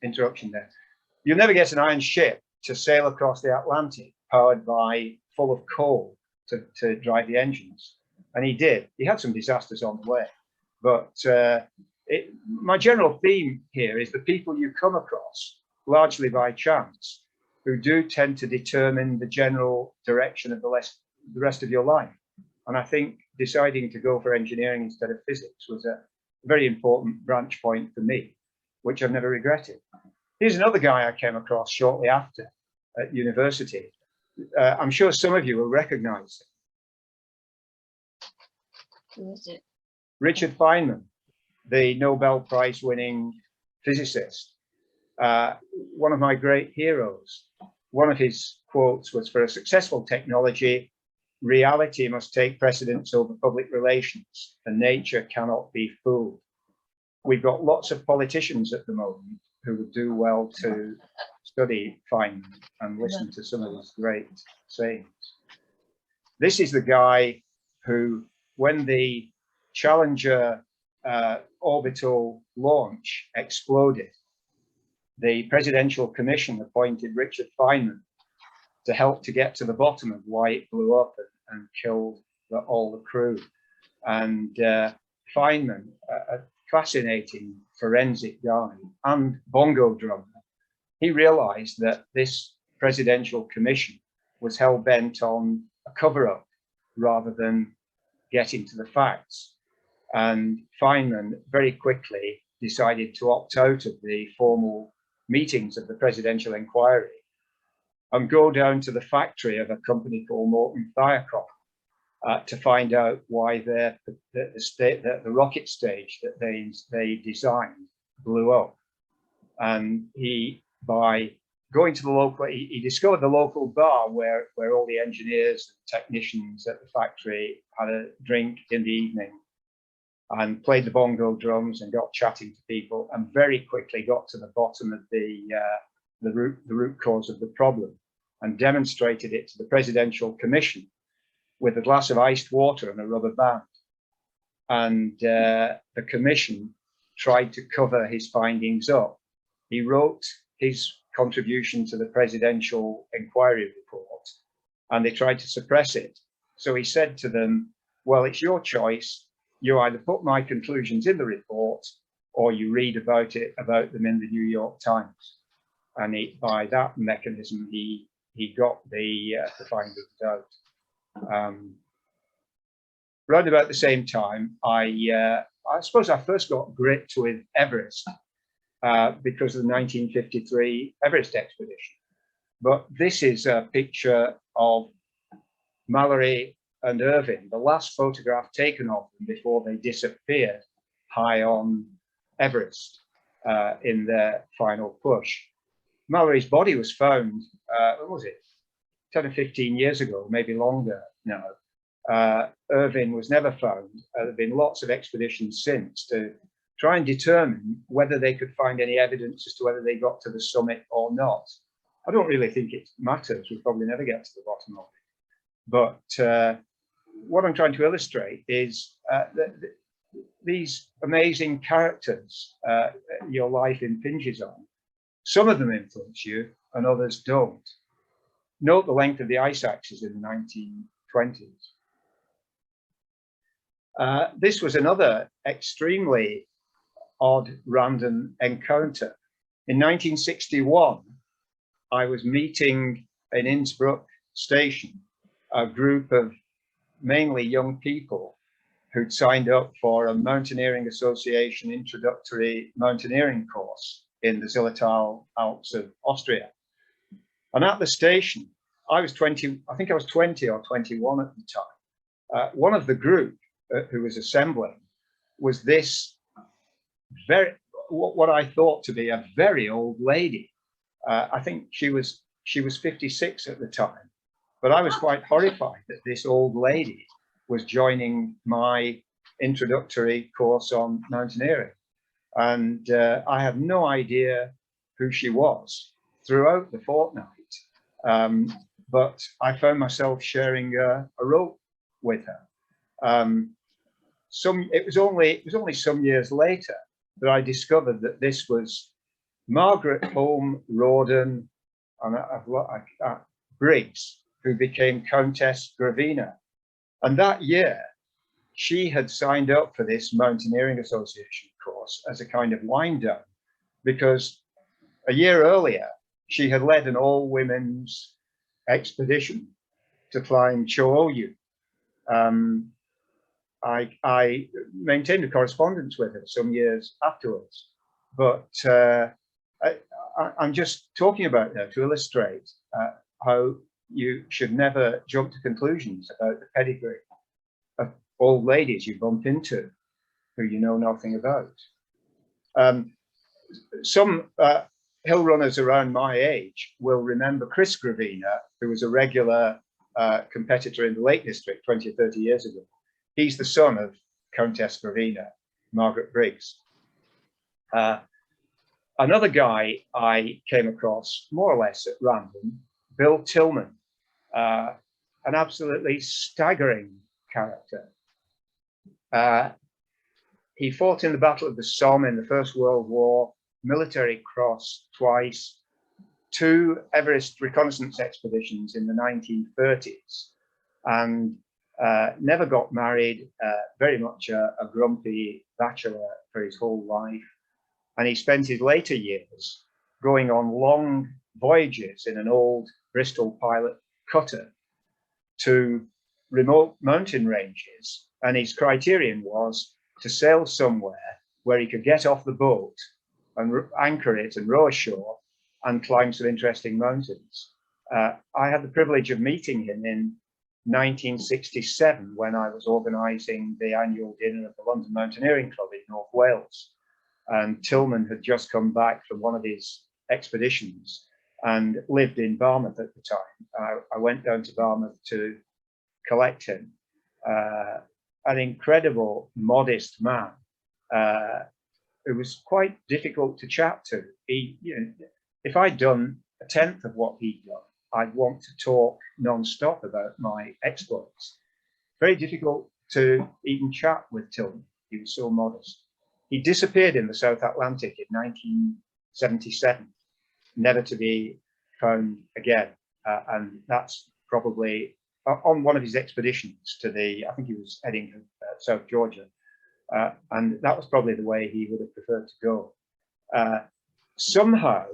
interruption there. You'll never get an iron ship to sail across the Atlantic powered by full of coal to drive the engines. And he did. He had some disasters on the way. But my general theme here is the people you come across, largely by chance, who do tend to determine the general direction of the rest of your life. And I think deciding to go for engineering instead of physics was a very important branch point for me, which I've never regretted. Here's another guy I came across shortly after at university. I'm sure some of you will recognize him. Who is it? Richard Feynman, the Nobel Prize winning physicist, one of my great heroes. One of his quotes was, "For a successful technology, reality must take precedence over public relations, and nature cannot be fooled." We've got lots of politicians at the moment who would do well to study Feynman and listen to some of his great sayings. This is the guy who, when the Challenger orbital launch exploded, the Presidential Commission appointed Richard Feynman to help to get to the bottom of why it blew up and killed all the crew. And Feynman, a fascinating forensic guy and bongo drummer, he realized that this Presidential Commission was hell-bent on a cover-up rather than getting to the facts. And Feynman very quickly decided to opt out of the formal meetings of the presidential inquiry and go down to the factory of a company called Morton Thiokol to find out why the rocket stage that they designed blew up. And by going to the local, he discovered the local bar where all the engineers and technicians at the factory had a drink in the evening and played the bongo drums and got chatting to people, and very quickly got to the bottom of the root cause of the problem and demonstrated it to the Presidential Commission with a glass of iced water and a rubber band. And the commission tried to cover his findings up. He wrote his contribution to the presidential inquiry report, and they tried to suppress it. So he said to them, "Well, it's your choice. You either put my conclusions in the report or you read about them in the New York Times." And by that mechanism, he got the findings out. Right about the same time, I suppose I first got gripped with Everest because of the 1953 Everest expedition. But this is a picture of Mallory and Irving, the last photograph taken of them before they disappeared high on Everest in their final push. Mallory's body was found, what was it, 10 or 15 years ago, maybe longer now. Irving was never found. There have been lots of expeditions since to try and determine whether they could find any evidence as to whether they got to the summit or not. I don't really think it matters. We'll probably never get to the bottom of it. But what I'm trying to illustrate is that these amazing characters your life impinges on. Some of them influence you and others don't. Note the length of the ice axes in the 1920s. This was another extremely odd random encounter. In 1961, I was meeting in Innsbruck station a group of mainly young people who'd signed up for a Mountaineering Association introductory mountaineering course in the Zillertal Alps of Austria. And at the station, I was 20, I think I was 20 or 21 at the time. One of the group who was assembling was this what I thought to be a very old lady. I think she was 56 at the time, but I was quite horrified that this old lady was joining my introductory course on mountaineering. And I had no idea who she was throughout the fortnight. But I found myself sharing a rope with her. It was only some years later that I discovered that this was Margaret Home Rawdon and Briggs, who became Countess Gravina. And that year, she had signed up for this Mountaineering Association course as a kind of wind down, because a year earlier, she had led an all-women's expedition to climb Cho-Oyu. I maintained a correspondence with her some years afterwards, but I'm just talking about that to illustrate how you should never jump to conclusions about the pedigree of old ladies you bump into who you know nothing about. Some hill runners around my age will remember Chris Gravina, who was a regular competitor in the Lake District 20 or 30 years ago. He's the son of Countess Gravina, Margaret Briggs. Another guy I came across more or less at random, Bill Tillman, an absolutely staggering character. He fought in the Battle of the Somme in the First World War, military cross twice, 2 Everest reconnaissance expeditions in the 1930s, and never got married, very much a grumpy bachelor for his whole life. And he spent his later years going on long voyages in an old Bristol pilot cutter to remote mountain ranges. And his criterion was to sail somewhere where he could get off the boat and anchor it and row ashore and climb some interesting mountains. I had the privilege of meeting him in 1967 when I was organising the annual dinner of the London Mountaineering Club in North Wales. And Tillman had just come back from one of his expeditions and lived in Barmouth at the time. I went down to Barmouth to collect him. An incredible, modest man. It was quite difficult to chat to. If I'd done a tenth of what he'd done, I'd want to talk non-stop about my exploits. Very difficult to even chat with Tillman. He was so modest. He disappeared in the South Atlantic in 1977, never to be found again. And that's probably on one of his expeditions to I think he was heading to South Georgia. And that was probably the way he would have preferred to go. Somehow,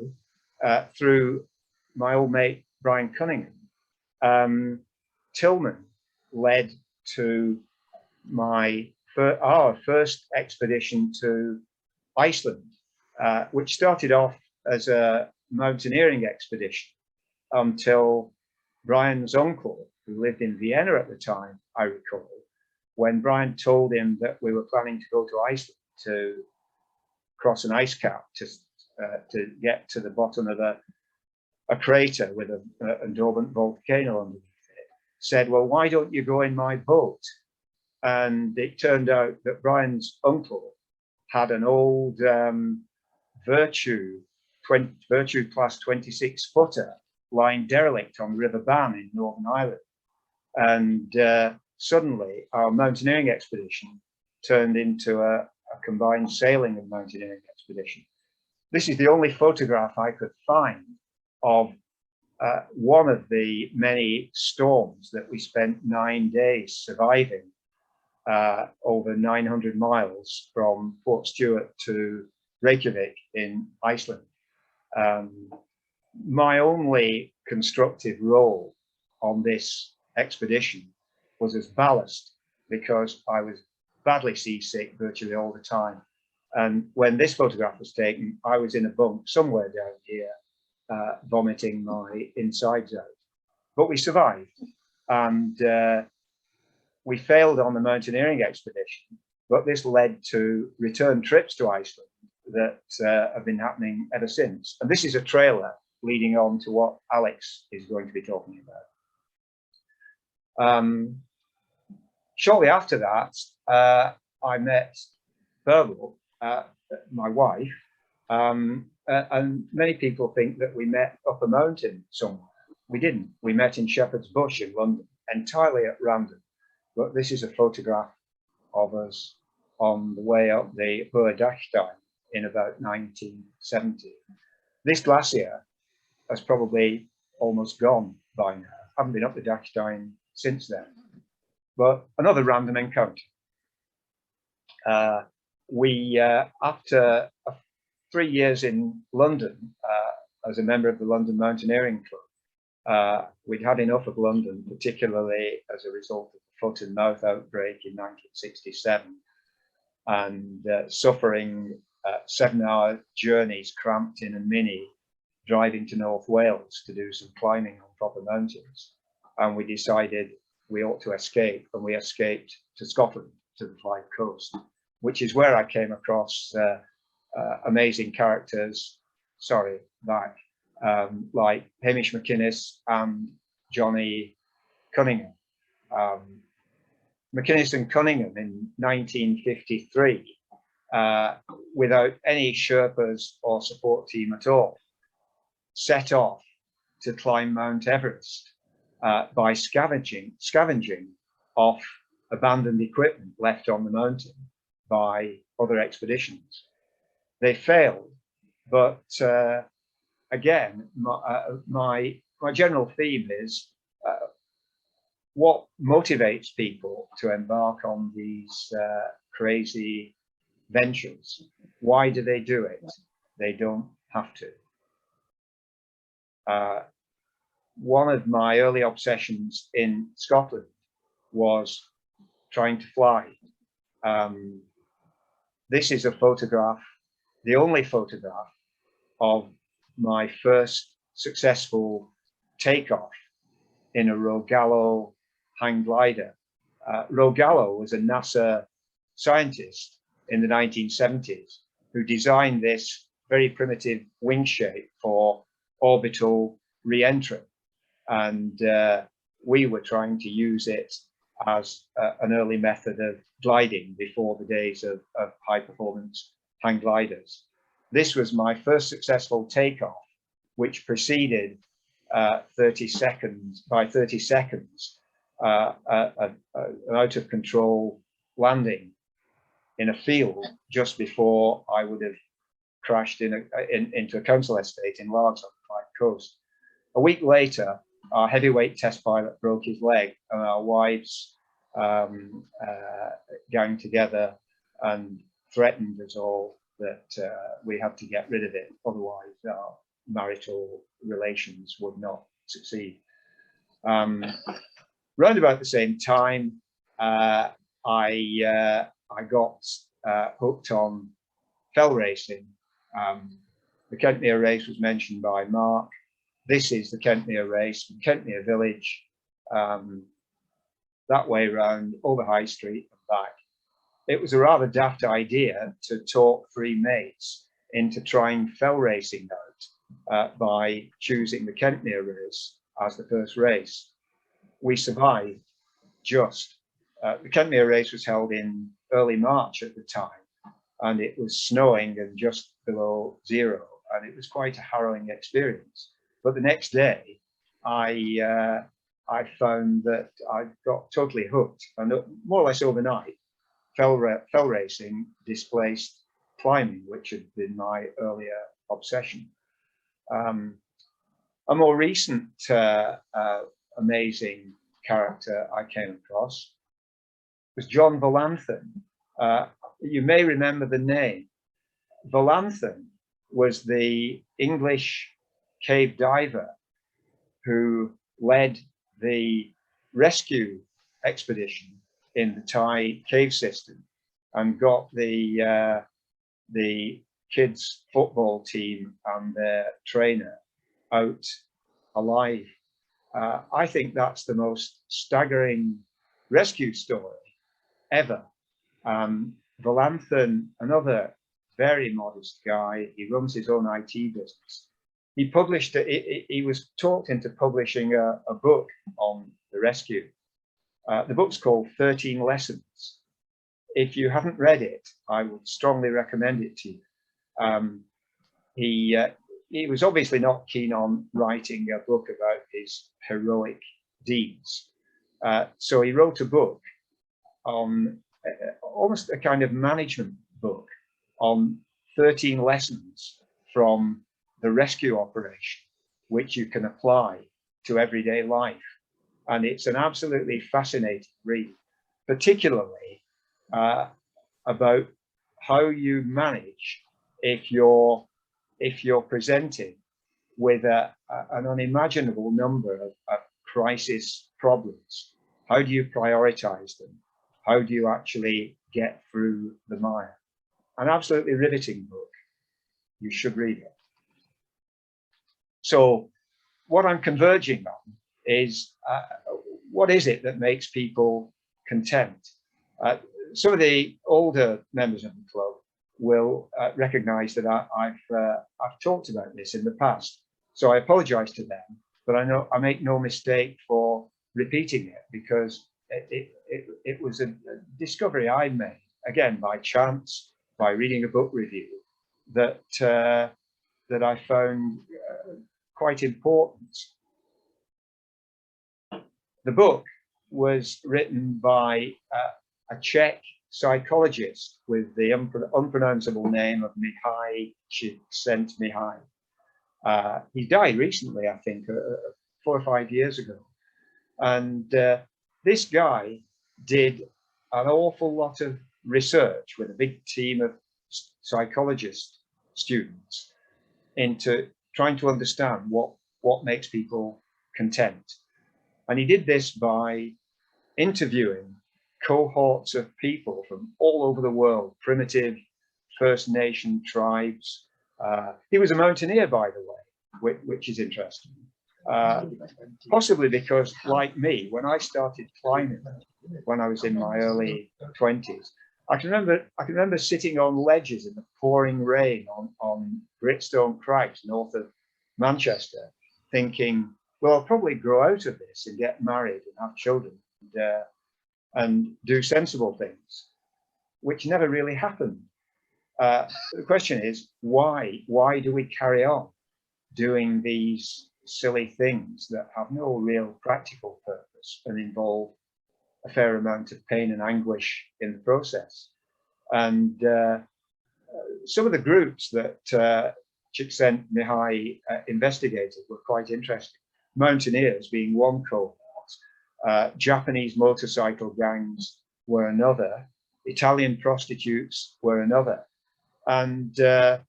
through my old mate, Brian Cunningham, Tillman led to our first expedition to Iceland, which started off as a mountaineering expedition until Brian's uncle, who lived in Vienna at the time, I recall, when Brian told him that we were planning to go to Iceland to cross an ice cap to get to the bottom of a crater with a dormant volcano underneath it, said, well, why don't you go in my boat? And it turned out that Brian's uncle had an old Virtue class 26 footer lying derelict on River Bann in Northern Ireland. And suddenly our mountaineering expedition turned into a combined sailing and mountaineering expedition. This is the only photograph I could find of one of the many storms that we spent 9 days surviving over 900 miles from Port Stewart to Reykjavik in Iceland. My only constructive role on this expedition was as ballast, because I was badly seasick virtually all the time. And when this photograph was taken, I was in a bunk somewhere down here, vomiting my insides out. But we survived, and we failed on the mountaineering expedition, but this led to return trips to Iceland that have been happening ever since. And this is a trailer leading on to what Alex is going to be talking about. Shortly after that, I met Barbara, my wife, and many people think that we met up a mountain somewhere. We didn't. We met in Shepherd's Bush in London, entirely at random. But this is a photograph of us on the way up the Hohe Dachstein in about 1970. This glacier has probably almost gone by now. I haven't been up the Dachstein since then. But another random encounter. After 3 years in London as a member of the London Mountaineering Club, we'd had enough of London, particularly as a result of the foot and mouth outbreak in 1967, and suffering 7-hour journeys cramped in a Mini, driving to North Wales to do some climbing on proper mountains. And we decided we ought to escape, and we escaped to Scotland, to the Clyde coast, which is where I came across amazing characters, like Hamish McInnes and Johnny Cunningham. McInnes and Cunningham in 1953, without any Sherpas or support team at all, set off to climb Mount Everest by scavenging off abandoned equipment left on the mountain by other expeditions. They failed, but again, my general theme is what motivates people to embark on these crazy ventures. Why do they do it? They don't have to. One of my early obsessions in Scotland was trying to fly. This is a photograph, the only photograph of my first successful takeoff in a Rogallo hang glider. Rogallo was a NASA scientist in the 1970s who designed this very primitive wing shape for orbital re-entry. And we were trying to use it as an early method of gliding before the days of high performance hang gliders. This was my first successful takeoff, which preceded 30 seconds, an out of control landing in a field just before I would have crashed into a council estate in Largs on the Clyde coast. A week later, our heavyweight test pilot broke his leg, and our wives gang together and threatened us all that we had to get rid of it, otherwise our marital relations would not succeed. Round about the same time, I got hooked on fell racing. The Kentmere race was mentioned by Mark. This is the Kentmere race from Kentmere village, that way round over High Street and back. It was a rather daft idea to talk 3 mates into trying fell racing out by choosing the Kentmere race as the first race. We survived just. The Kentmere race was held in early March at the time, and it was snowing and just below 0, and it was quite a harrowing experience. But the next day, I found that I got totally hooked, and more or less overnight, fell racing displaced climbing, which had been my earlier obsession. A more recent amazing character I came across was John Volanthen. You may remember the name. Volanthen was the English cave diver who led the rescue expedition in the Thai cave system and got the kids football team and their trainer out alive. I think that's the most staggering rescue story ever. Volanthen, another very modest guy, he runs his own IT business. He published, he was talked into publishing a book on the rescue. The book's called 13 Lessons. If you haven't read it, I would strongly recommend it to you. He was obviously not keen on writing a book about his heroic deeds. So he wrote a book on almost a kind of management book on 13 lessons from the rescue operation, which you can apply to everyday life. And it's an absolutely fascinating read, particularly about how you manage if you're presented with an unimaginable number of crisis problems. How do you prioritize them? How do you actually get through the mire? An absolutely riveting book. You should read it. So what I'm converging on is what is it that makes people content? Some of the older members of the club will recognize that I've talked about this in the past. So I apologize to them, but I know I make no mistake for repeating it, because it was a discovery I made, again, by chance, by reading a book review that I found quite important. The book was written by a Czech psychologist with the unpronounceable name of Mihai Csikszentmihalyi. He died recently, I think, 4 or 5 years ago. And this guy did an awful lot of research with a big team of psychologist students into trying to understand what makes people content. And he did this by interviewing cohorts of people from all over the world, primitive First Nation tribes. He was a mountaineer, by the way, which is interesting. Possibly because, like me, when I started climbing, when I was in my early 20s, I can remember sitting on ledges in the pouring rain on Gritstone Crags, north of Manchester, thinking, well, I'll probably grow out of this and get married and have children and do sensible things, which never really happened. The question is, why? Why do we carry on doing these silly things that have no real practical purpose and involve a fair amount of pain and anguish in the process? And some of the groups that Csikszentmihalyi investigated were quite interesting. Mountaineers being one cohort, Japanese motorcycle gangs were another, Italian prostitutes were another. And the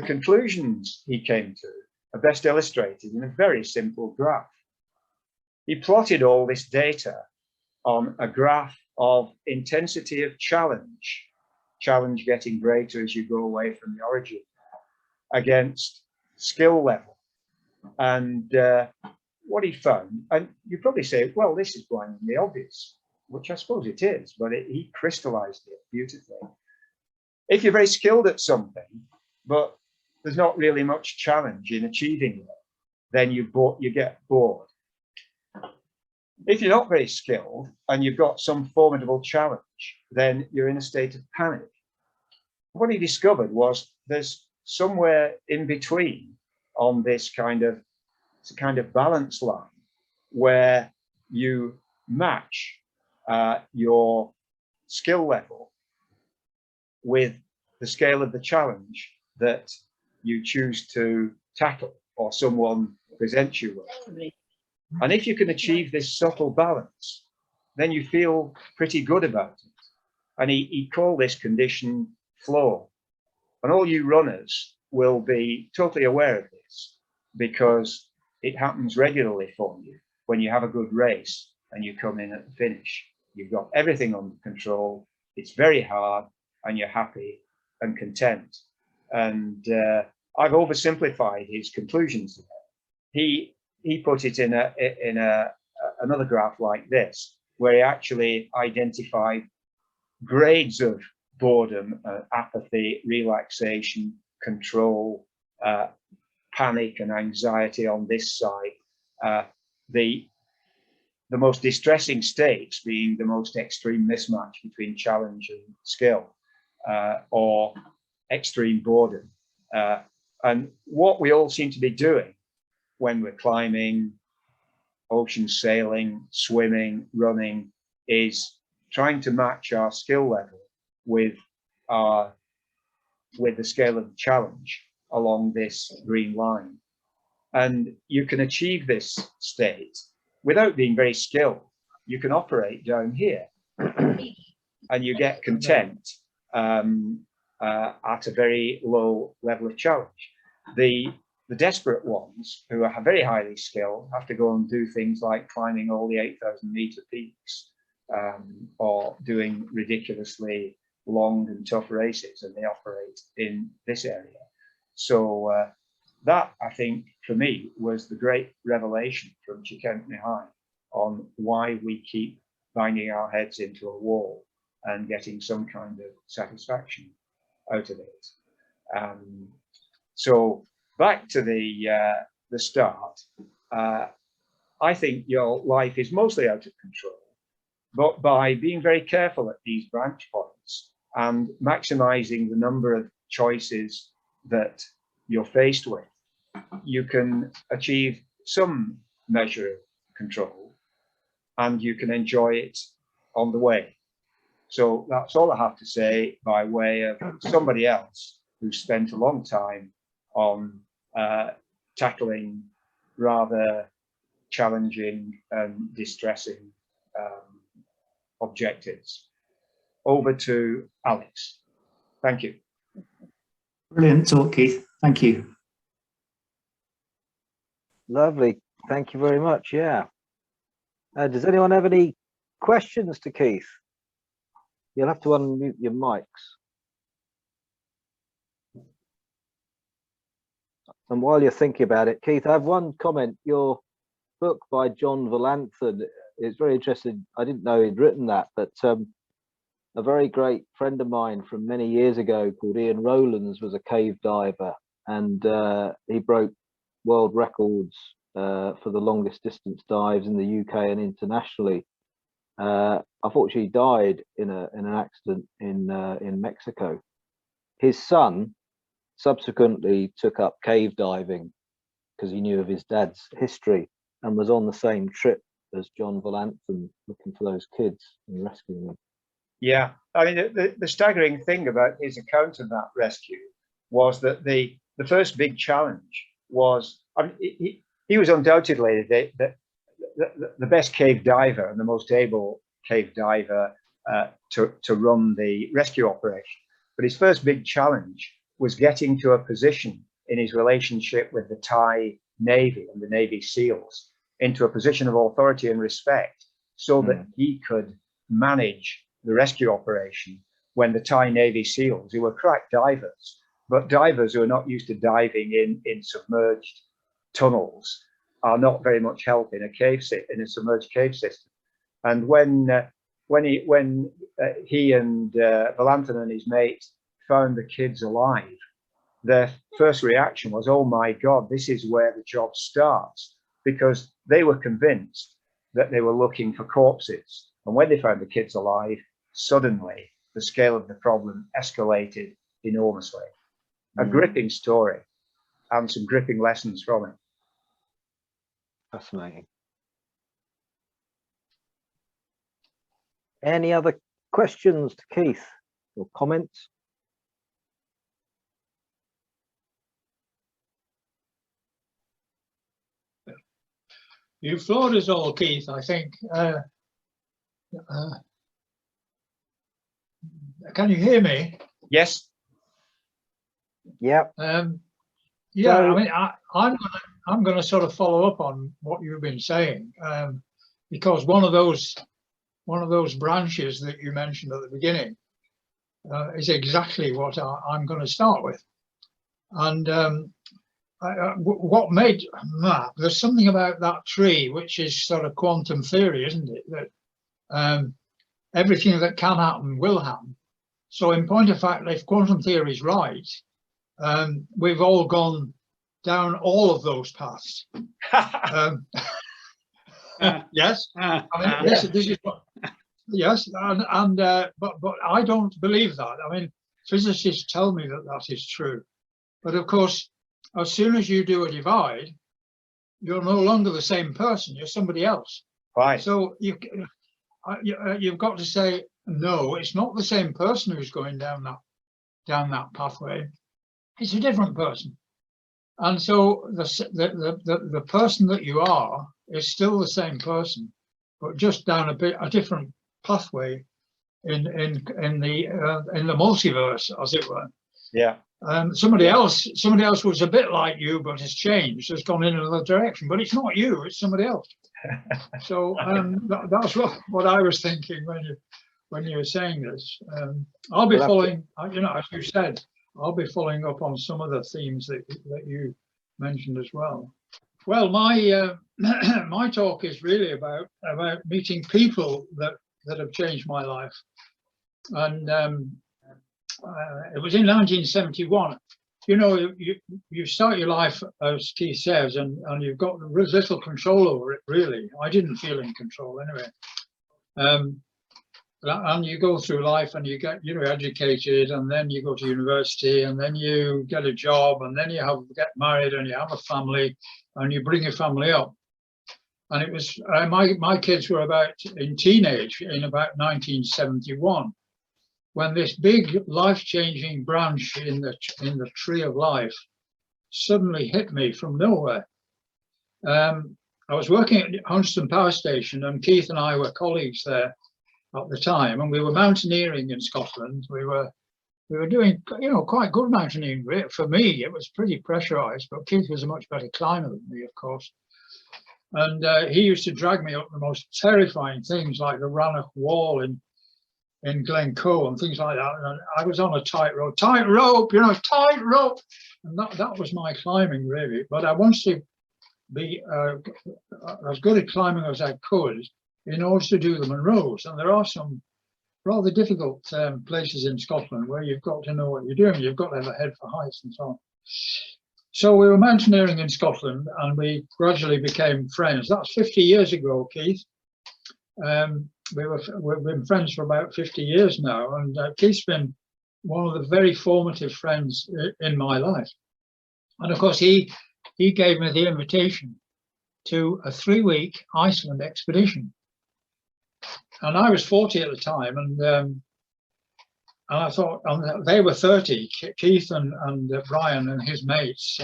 conclusions he came to are best illustrated in a very simple graph. He plotted all this data on a graph of intensity of challenge getting greater as you go away from the origin, against skill level. And what he found, and you probably say, well, this is blindingly obvious, which I suppose it is, but he crystallized it beautifully. If you're very skilled at something, but there's not really much challenge in achieving it, then you get bored. If you're not very skilled and you've got some formidable challenge, then you're in a state of panic. What he discovered was there's somewhere in between on this kind of balance line where you match your skill level with the scale of the challenge that you choose to tackle or someone presents you with. And if you can achieve this subtle balance, then you feel pretty good about it. And he called this condition flow. And all you runners will be totally aware of this, because it happens regularly for you when you have a good race and you come in at the finish. You've got everything under control. It's very hard and you're happy and content. And I've oversimplified his conclusions there. He put it in another graph like this, where he actually identified grades of boredom, apathy, relaxation, control, panic and anxiety on this side. The most distressing states being the most extreme mismatch between challenge and skill, or extreme boredom. And what we all seem to be doing when we're climbing, ocean sailing, swimming, running, is trying to match our skill level with the scale of the challenge. along this green line. And you can achieve this state without being very skilled. You can operate down here and you get content at a very low level of challenge. The desperate ones who are very highly skilled have to go and do things like climbing all the 8,000-meter peaks or doing ridiculously long and tough races, and they operate in this area. So that, I think, for me, was the great revelation from Carnethy High on why we keep banging our heads into a wall and getting some kind of satisfaction out of it. So back to the start, I think your life is mostly out of control, but by being very careful at these branch points and maximizing the number of choices that you're faced with, you can achieve some measure of control and you can enjoy it on the way. So that's all I have to say by way of somebody else who spent a long time on tackling rather challenging and distressing objectives. Over to Alex. Thank you. Brilliant talk, Keith. Thank you. Lovely. Thank you very much. Yeah. Does anyone have any questions to Keith? You'll have to unmute your mics. And while you're thinking about it, Keith, I have one comment. Your book by John Valanthan is very interesting. I didn't know he'd written that, but a very great friend of mine from many years ago called Ian Rowlands was a cave diver, and he broke world records for the longest distance dives in the UK and internationally. Unfortunately, he died in an accident in Mexico. His son subsequently took up cave diving because he knew of his dad's history and was on the same trip as John Valanthan, looking for those kids and rescuing them. Yeah, I mean, the staggering thing about his account of that rescue was that the first big challenge was, I mean, he was undoubtedly the best cave diver and the most able cave diver to run the rescue operation. But his first big challenge was getting to a position in his relationship with the Thai Navy and the Navy SEALs into a position of authority and respect so that he could manage the rescue operation when the Thai Navy SEALs, who were crack divers, but divers who are not used to diving in submerged tunnels, are not very much help in a submerged cave system. And when he and Valanthan and his mates found the kids alive, their first reaction was, "Oh my God, this is where the job starts," because they were convinced that they were looking for corpses. And when they found the kids alive, suddenly the scale of the problem escalated enormously. A gripping story and some gripping lessons from it. Fascinating. Any other questions to Keith or comments? You floored us all, Keith, I think. Can you hear me? Yes. Yeah. Yeah, so, I mean, I'm going to sort of follow up on what you've been saying, because one of those branches that you mentioned at the beginning is exactly what I'm going to start with. And what made there's something about that tree which is sort of quantum theory, isn't it? That everything that can happen will happen. So in point of fact, if quantum theory is right, we've all gone down all of those paths. Yes, I mean, this is what, yes, but I don't believe that. I mean, physicists tell me that that is true, but of course, as soon as you do a divide, you're no longer the same person. You're somebody else. Right. So you've got to say, no, it's not the same person who's going down that pathway. It's a different person. And so the person that you are is still the same person, but just down a different pathway in the multiverse, as it were. Yeah. Somebody else was a bit like you, but has changed, has gone in another direction. But it's not you; it's somebody else. So that's what I was thinking when you were saying this. I'll be following, as you said, I'll be following up on some of the themes that you mentioned as well. Well, my my talk is really about meeting people that have changed my life, and it was in 1971. You start your life, as Keith says, and you've got little control over it, really. I didn't feel in control anyway. And you go through life and you get educated, and then you go to university, and then you get a job, and then you get married, and you have a family, and you bring your family up. And it was my kids were in teenage in about 1971, when this big life-changing branch in the tree of life suddenly hit me from nowhere. I was working at Hunstanton Power Station, and Keith and I were colleagues there at the time, and we were mountaineering in Scotland. We were doing quite good mountaineering. For me, it was pretty pressurized, but Keith was a much better climber than me, of course. And he used to drag me up the most terrifying things, like the Rannoch Wall in Glencoe and things like that. And I was on a tight rope, and that was my climbing, really. But I wanted to be as good at climbing as I could in order to do the Munros. And there are some rather difficult places in Scotland where you've got to know what you're doing. You've got to have a head for heights and so on. So we were mountaineering in Scotland, and we gradually became friends. That's 50 years ago, Keith. We've been friends for about 50 years now, and Keith's been one of the very formative friends in my life. And of course, he gave me the invitation to a 3-week Iceland expedition. And I was 40 at the time, and I thought, and they were 30. Keith and Brian and his mates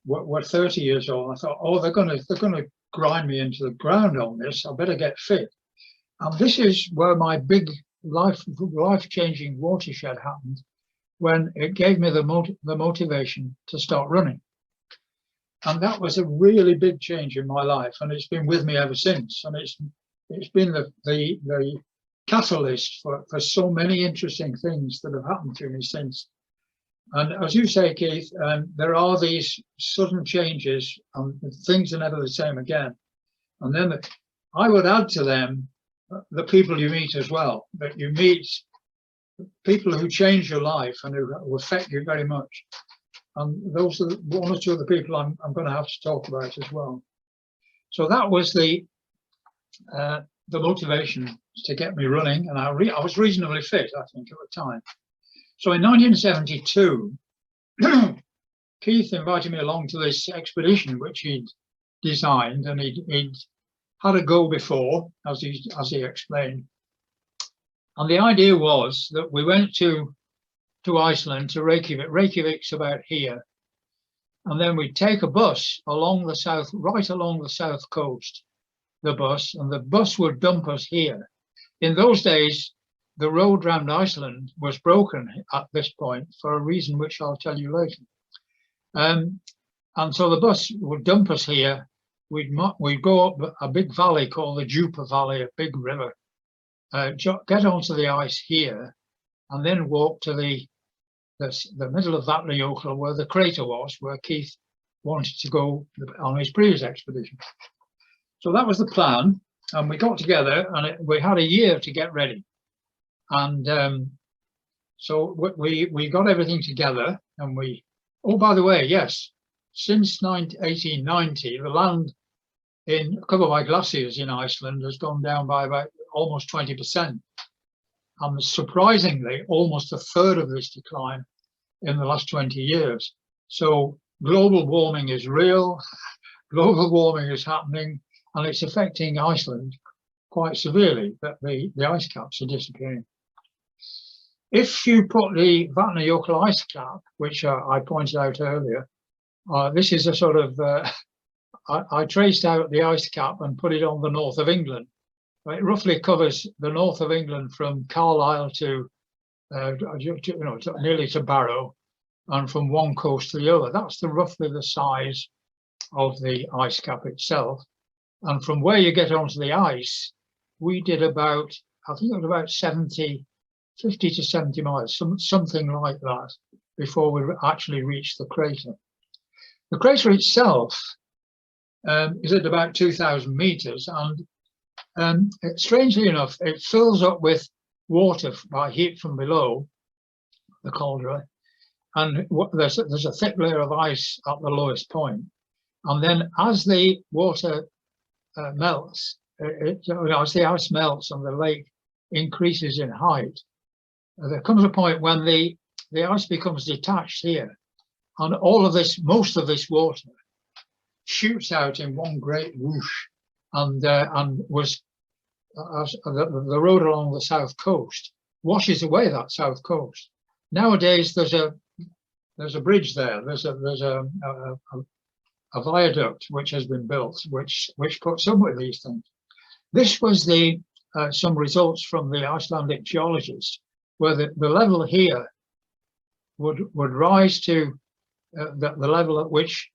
were 30 years old. I thought, oh, they're going to grind me into the ground on this. I better get fit. And this is where my big life-changing watershed happened, when it gave me the motivation to start running. And that was a really big change in my life, and it's been with me ever since. And it's been the catalyst for so many interesting things that have happened to me since. And as you say, Keith, there are these sudden changes, and things are never the same again. And then I would add to them the people you meet as well, that you meet people who change your life and who affect you very much. And those are one or two of the people I'm going to have to talk about as well. So that was the motivation to get me running, and I was reasonably fit, I think, at the time. So in 1972, Keith invited me along to this expedition which he'd designed, and he'd had a go before, as he explained. And the idea was that we went to Iceland, to Reykjavik. Reykjavik's about here, and then we'd take a bus along the south, right along the south coast. The bus would dump us here. In those days, the road round Iceland was broken at this point for a reason which I'll tell you later. And so the bus would dump us here. We'd go up a big valley called the Djúpa Valley, a big river, get onto the ice here, and then walk to the middle of Vatnajökull, where the crater was, where Keith wanted to go on his previous expedition. So that was the plan, and we got together, and we had a year to get ready. And so we got everything together, and oh, by the way, yes, since 1890, the land covered by glaciers in Iceland has gone down by about almost 20%. And surprisingly, almost a third of this decline in the last 20 years. So global warming is real, global warming is happening, and it's affecting Iceland quite severely, that the ice caps are disappearing. If you put the Vatnajökull ice cap, which I pointed out earlier, This is a sort of, I traced out the ice cap and put it on the north of England. It roughly covers the north of England from Carlisle to, nearly to Barrow, and from one coast to the other. That's roughly the size of the ice cap itself. And from where you get onto the ice, we did about, I think it was about 50 to 70 miles, something like that, before we actually reached the crater. The crater itself is at about 2,000 meters, and strangely enough, it fills up with water by heat from below the cauldron, and there's a thick layer of ice at the lowest point. And then as the water melts, as the ice melts and the lake increases in height, there comes a point when the ice becomes detached here, and all of this, most of this water, shoots out in one great whoosh, and was the road along the south coast washes away that south coast. Nowadays, there's a bridge there. There's a viaduct which has been built, which puts up with these things. This was some results from the Icelandic geologists, where the level here would rise to the level at which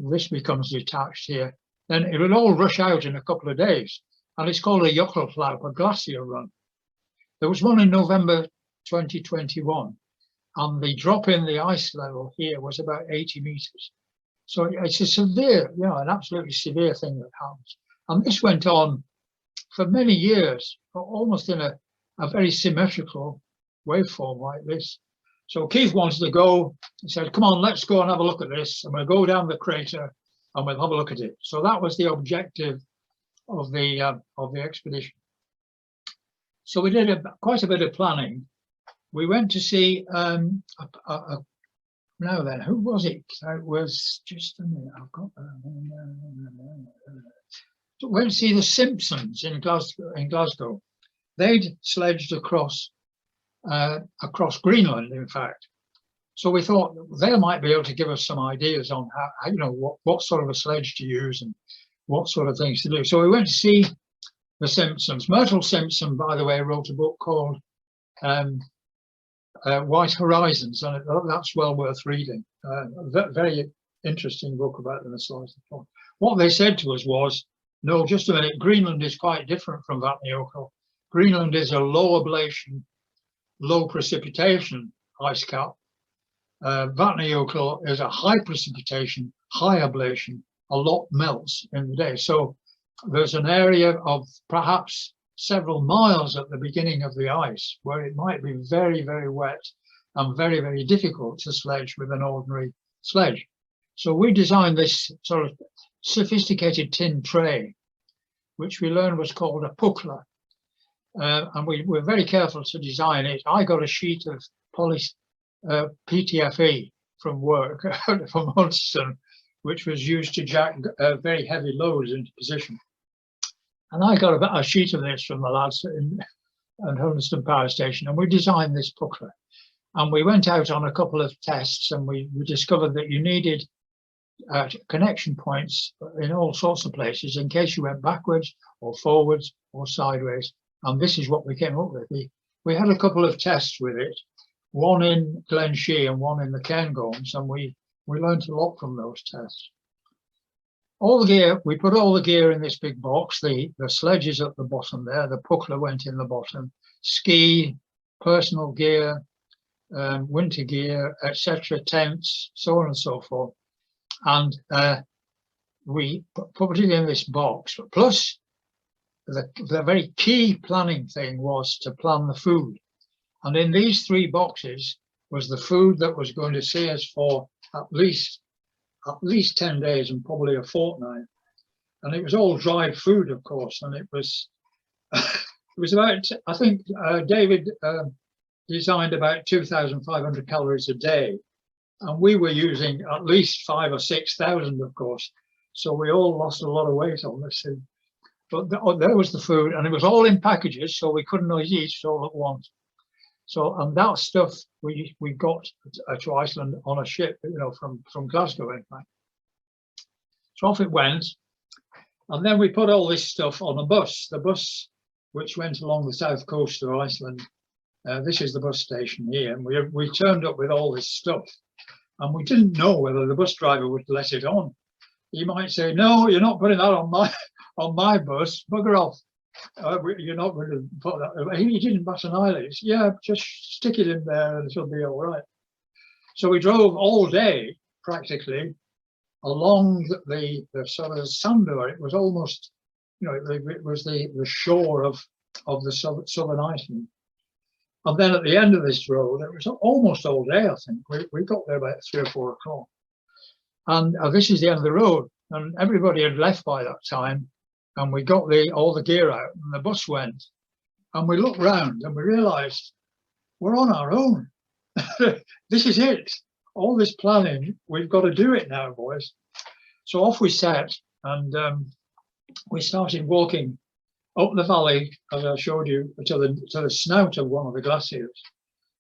this becomes detached here. Then it would all rush out in a couple of days, and it's called a Jökulhlaup, a glacier run. There was one in November 2021, and the drop in the ice level here was about 80 meters. So it's a severe, an absolutely severe thing that happens. And this went on for many years, almost in a very symmetrical waveform like this. So Keith wanted to go and said, come on, let's go and have a look at this. And we'll go down the crater and we'll have a look at it. So that was the objective of the expedition. So we did quite a bit of planning. We went to see, now then, who was it? It was, just a minute, I've got went to see the Simpsons in Glasgow. They'd sledged across Greenland, in fact. So we thought they might be able to give us some ideas on how what sort of a sledge to use and what sort of things to do. So we went to see the Simpsons. Myrtle Simpson, by the way, wrote a book called White Horizons, and that's well worth reading. Very interesting book about the Icelandic. What they said to us was, no, just a minute, Greenland is quite different from Vatnajökull. Greenland is a low ablation, low precipitation ice cap. Vatnajökull is a high precipitation, high ablation. A lot melts in the day. So there's an area of perhaps several miles at the beginning of the ice where it might be very, very wet and very, very difficult to sledge with an ordinary sledge. So we designed this sort of sophisticated tin tray, which we learned was called a puckla. And we were very careful to design it. I got a sheet of polished PTFE from work, from Hudson, which was used to jack very heavy loads into position. And I got a sheet of this from the lads at Hudson Power Station, and we designed this puckla. And we went out on a couple of tests, and we discovered that you needed connection points in all sorts of places in case you went backwards or forwards or sideways. And this is what we came up with. We had a couple of tests with it, one in Glen Shee and one in the Cairngorms, and we learned a lot from those tests. All the gear, we put all the gear in this big box. The sledge is at the bottom there. The puckla went in the bottom. Ski, personal gear, winter gear, etc., tents, so on and so forth. And we put it in this box. Plus, the very key planning thing was to plan the food. And in these 3 boxes was the food that was going to see us for at least 10 days and probably a fortnight. And it was all dried food, of course. And it was about, I think David designed about 2,500 calories a day. And we were using at least 5,000 or 6,000, of course. So we all lost a lot of weight on this thing. But there was the food, and it was all in packages, so we couldn't always eat it all at once. So, and that stuff we got to Iceland on a ship, from Glasgow, in fact. So off it went, and then we put all this stuff on a bus. The bus which went along the south coast of Iceland. This is the bus station here, and we turned up with all this stuff, and we didn't know whether the bus driver would let it on. He might say, "No, you're not putting that on my bus. Bugger off. You're not going to put that." He didn't bat an eyelid. Yeah, just stick it in there and it'll be all right. So we drove all day practically along the sort of Sandur. It was almost, it was the shore of the southern Iceland. And then at the end of this road, it was almost all day, I think. We got there about 3 or 4 o'clock. And this is the end of the road. And everybody had left by that time. And we got all the gear out, and the bus went. And we looked round and we realised we're on our own. This is it. All this planning, we've got to do it now, boys. So off we set, and we started walking up the valley, as I showed you, to the snout of one of the glaciers,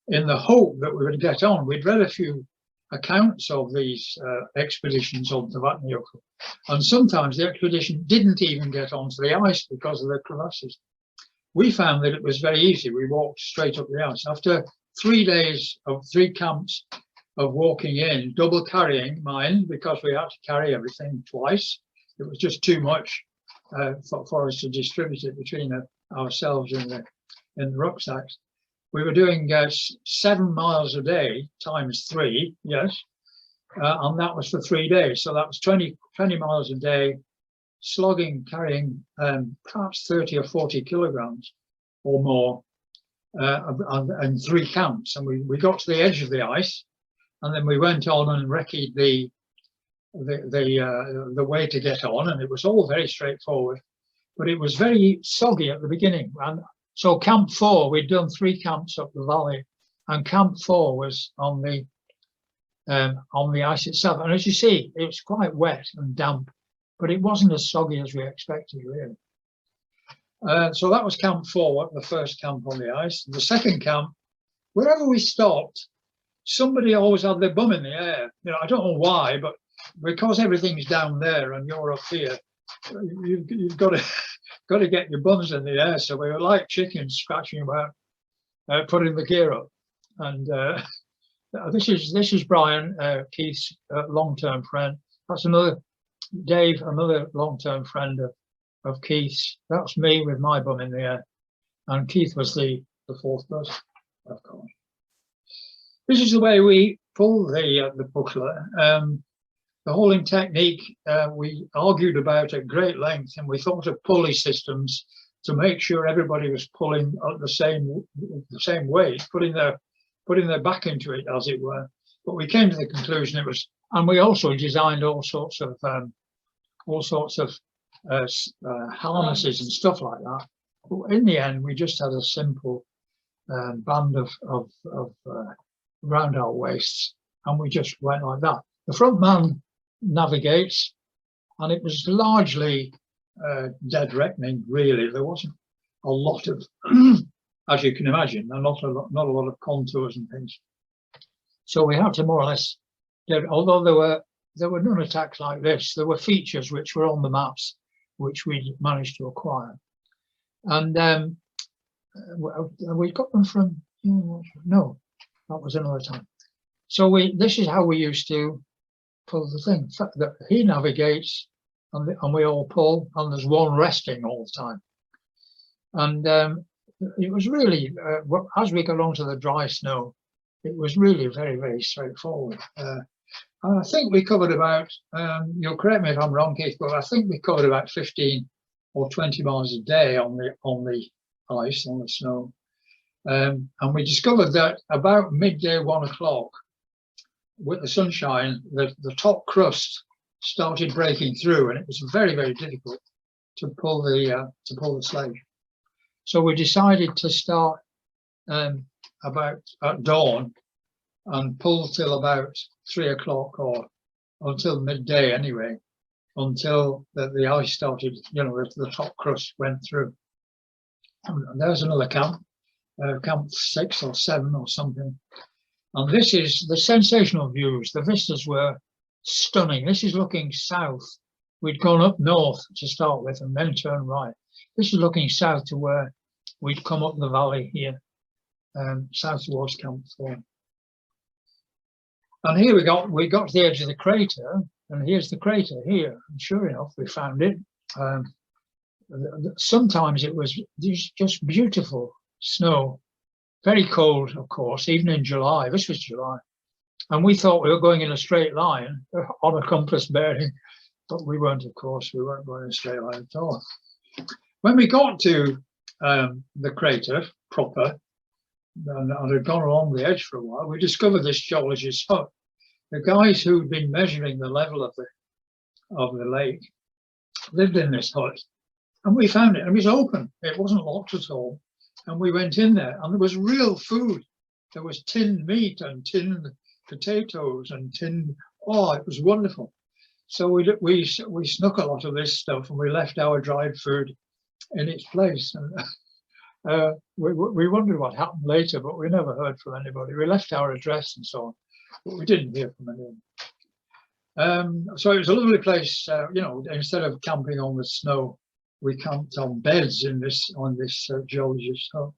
in the hope that we would get on. We'd read a few accounts of these expeditions on the Vatnajökull, and sometimes the expedition didn't even get onto the ice because of the crevasses. We found that it was very easy. We walked straight up the ice. After 3 days of 3 camps of walking in, double carrying mine, because we had to carry everything twice. It was just too much for us to distribute it between ourselves in the rucksacks. We were doing 7 miles a day times 3, yes, and that was for 3 days. So that was 20 miles a day, slogging, carrying perhaps 30 or 40 kilograms or more, and 3 camps. And we got to the edge of the ice, and then we went on and recce'd the way to get on, and it was all very straightforward, but it was very soggy at the beginning. And so camp 4, we'd done 3 camps up the valley, and camp 4 was on the ice itself. And as you see, it was quite wet and damp, but it wasn't as soggy as we expected, really. So that was camp 4, the first camp on the ice. The second camp, wherever we stopped, somebody always had their bum in the air. I don't know why, but because everything's down there and you're up here, you've got to get your bums in the air. So we were like chickens scratching about, putting the gear up. And this is Brian, Keith's long-term friend. That's another Dave, another long-term friend of Keith's. That's me with my bum in the air, and Keith was the 4th person, of course. This is the way we pull the buckler. The hauling technique we argued about at great length, and we thought of pulley systems to make sure everybody was pulling at the same weight, putting their back into it, as it were. But we came to the conclusion it was, and we also designed all sorts of harnesses and stuff like that. But in the end, we just had a simple band of around our waists, and we just went like that. The front man navigates, and it was largely dead reckoning, really. There wasn't a lot of, as you can imagine, not a lot of contours and things. So we had to more or less, although there were none attacks like this, there were features which were on the maps, which we managed to acquire. And we got them from, no, that was another time. So this is how we used to pull the thing. He navigates, and we all pull, and there's one resting all the time. And it was really, as we got onto the dry snow, it was really very, very straightforward. And I think we covered about, you'll correct me if I'm wrong, Keith, but I think we covered about 15 or 20 miles a day on the ice, on the snow. And we discovered that about midday, 1 o'clock, with the sunshine, the top crust started breaking through, and it was very, very difficult to pull the sledge. So we decided to start about at dawn and pull till about 3 o'clock, or until midday anyway, until the ice started, the top crust went through. And there's another camp. Camp 6 or 7 or something. And this is the sensational views. The vistas were stunning. This is looking south. We'd gone up north to start with and then turn right. This is looking south to where we'd come up the valley here, south towards Camp 4. And here we got to the edge of the crater, and here's the crater here. And sure enough, we found it. Sometimes it was just beautiful snow, very cold, of course, even in July. This was July. And we thought we were going in a straight line on a compass bearing, but we weren't, of course. We weren't going in a straight line at all. When we got to the crater proper, and had gone along the edge for a while, we discovered this geologist's hut. The guys who'd been measuring the level of the lake lived in this hut, and we found it. And it was open. It wasn't locked at all. And we went in there, and there was real food. There was tinned meat and tinned potatoes and tinned. Oh, it was wonderful. So we snuck a lot of this stuff, and we left our dried food in its place. And we wondered what happened later, but we never heard from anybody. We left our address and so on, but we didn't hear from anyone. So it was a lovely place. You know, instead of camping on the snow, we camped on beds on this geologist's hut.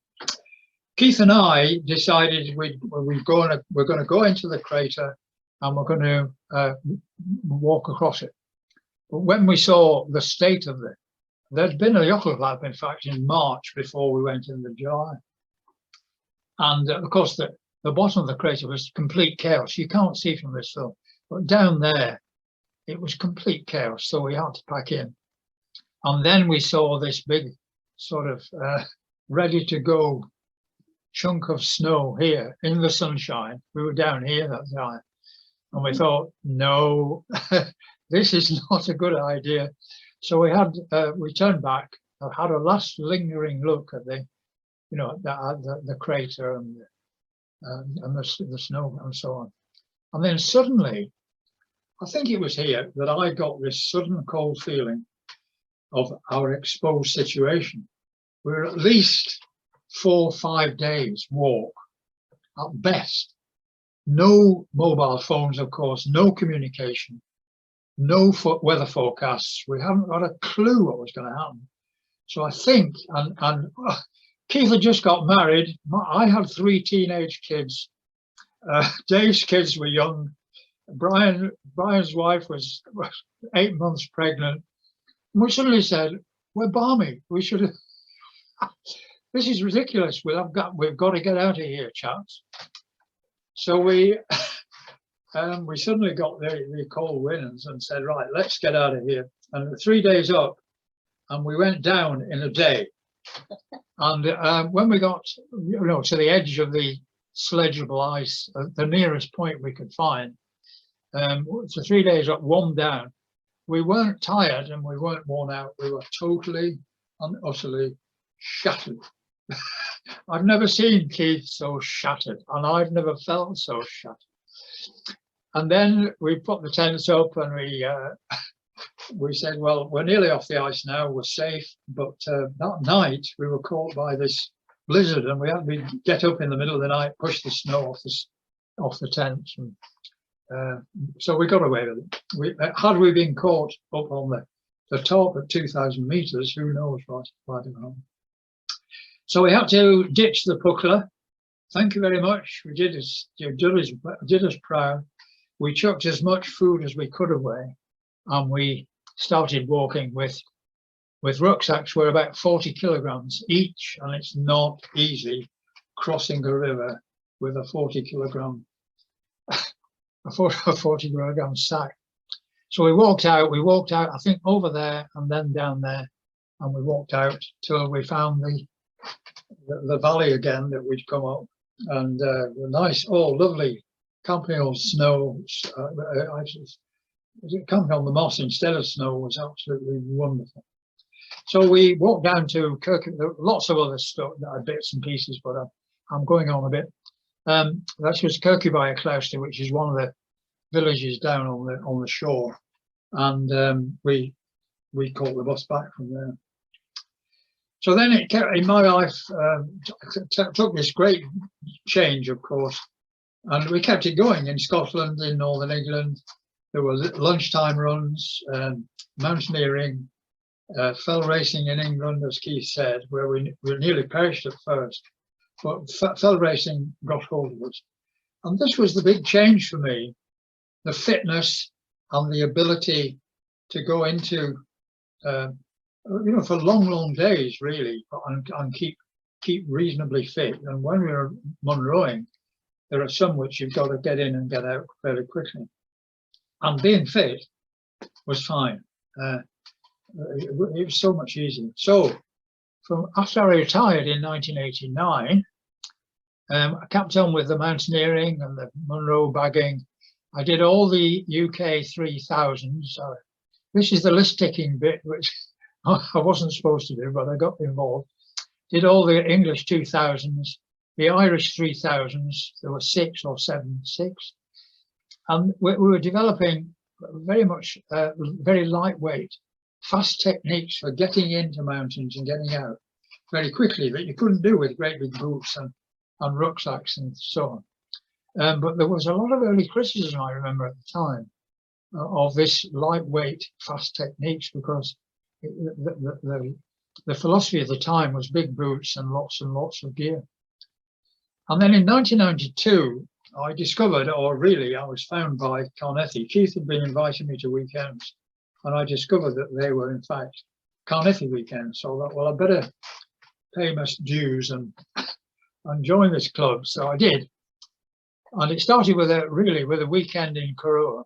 Keith and I decided we're going to go into the crater and we're going to walk across it. But when we saw the state of it, there'd been a yockelklap, in fact, in March before we went in the July. And of course, the bottom of the crater was complete chaos. You can't see from this film, but down there, it was complete chaos. So we had to pack in. And then we saw this big sort of ready to go chunk of snow here in the sunshine. We were down here that time. And we thought, no, this is not a good idea. So we turned back, had a last lingering look at the crater and the snow and so on. And then suddenly, I think it was here that I got this sudden cold feeling of our exposed situation. We were at least 4 or 5 days walk at best. No mobile phones, of course, no communication, no weather forecasts. We haven't got a clue what was going to happen. So I think, and Keith had just got married. I had 3 teenage kids. Dave's kids were young. Brian's wife was 8 months pregnant. And we suddenly said, we're balmy. We should have, this is ridiculous. We've got to get out of here, chaps. So we suddenly got the cold winds and said, right, let's get out of here. And 3 days up, and we went down in a day. And when we got, to the edge of the sledgeable ice, the nearest point we could find, so 3 days up, 1 down, we weren't tired and we weren't worn out. We were totally and utterly shattered. I've never seen Keith so shattered, and I've never felt so shattered. And then we put the tents up and we said, well, we're nearly off the ice now, we're safe. But that night we were caught by this blizzard, and we had to get up in the middle of the night, push the snow off the tents. And, so we got away with it. Had we been caught up on the top at 2,000 meters, who knows what might have happened. So we had to ditch the puckler. Thank you very much. You did us proud. We chucked as much food as we could away, and we started walking with rucksacks. We're about 40 kilograms each, and it's not easy crossing a river with a 40 kilogram sack. So we walked out, I think over there and then down there, and we walked out till we found the valley again that we'd come up, and the nice, lovely camping on snow. Camping on the moss instead of snow was absolutely wonderful. So we walked down to Kirky. Lots of other stuff, bits and pieces, but I'm going on a bit. That was Kirkjubæjarklaustur, which is one of the villages down on the shore, and we caught the bus back from there. So then it kept, in my life, took this great change, of course, and we kept it going in Scotland, in Northern England. There were lunchtime runs, mountaineering, fell racing in England, as Keith said, where we nearly perished at first, but fell racing got hold of us. And this was the big change for me, the fitness and the ability to go into, you know, for long days really, and keep reasonably fit. And when we were Munroing, there are some which you've got to get in and get out fairly quickly. And being fit was fine. It was so much easier. So from after I retired in 1989, I kept on with the mountaineering and the Munro bagging. I did all the UK 3000s. This is the list ticking bit, which I wasn't supposed to do, but I got involved. Did all the English 2000s, the Irish 3000s. There were 6 or 7, 6. And we were developing very much, very lightweight, fast techniques for getting into mountains and getting out very quickly that you couldn't do with great big boots and rucksacks and so on. But there was a lot of early criticism, I remember at the time, of this lightweight, fast techniques, because the philosophy of the time was big boots and lots of gear. And then in 1992, I discovered, or really I was found by Carnethy. Keith had been inviting me to weekends, and I discovered that they were in fact Carnethy weekends. So I thought, well, I better pay my dues and join this club. So I did. And it started with a weekend in Karua.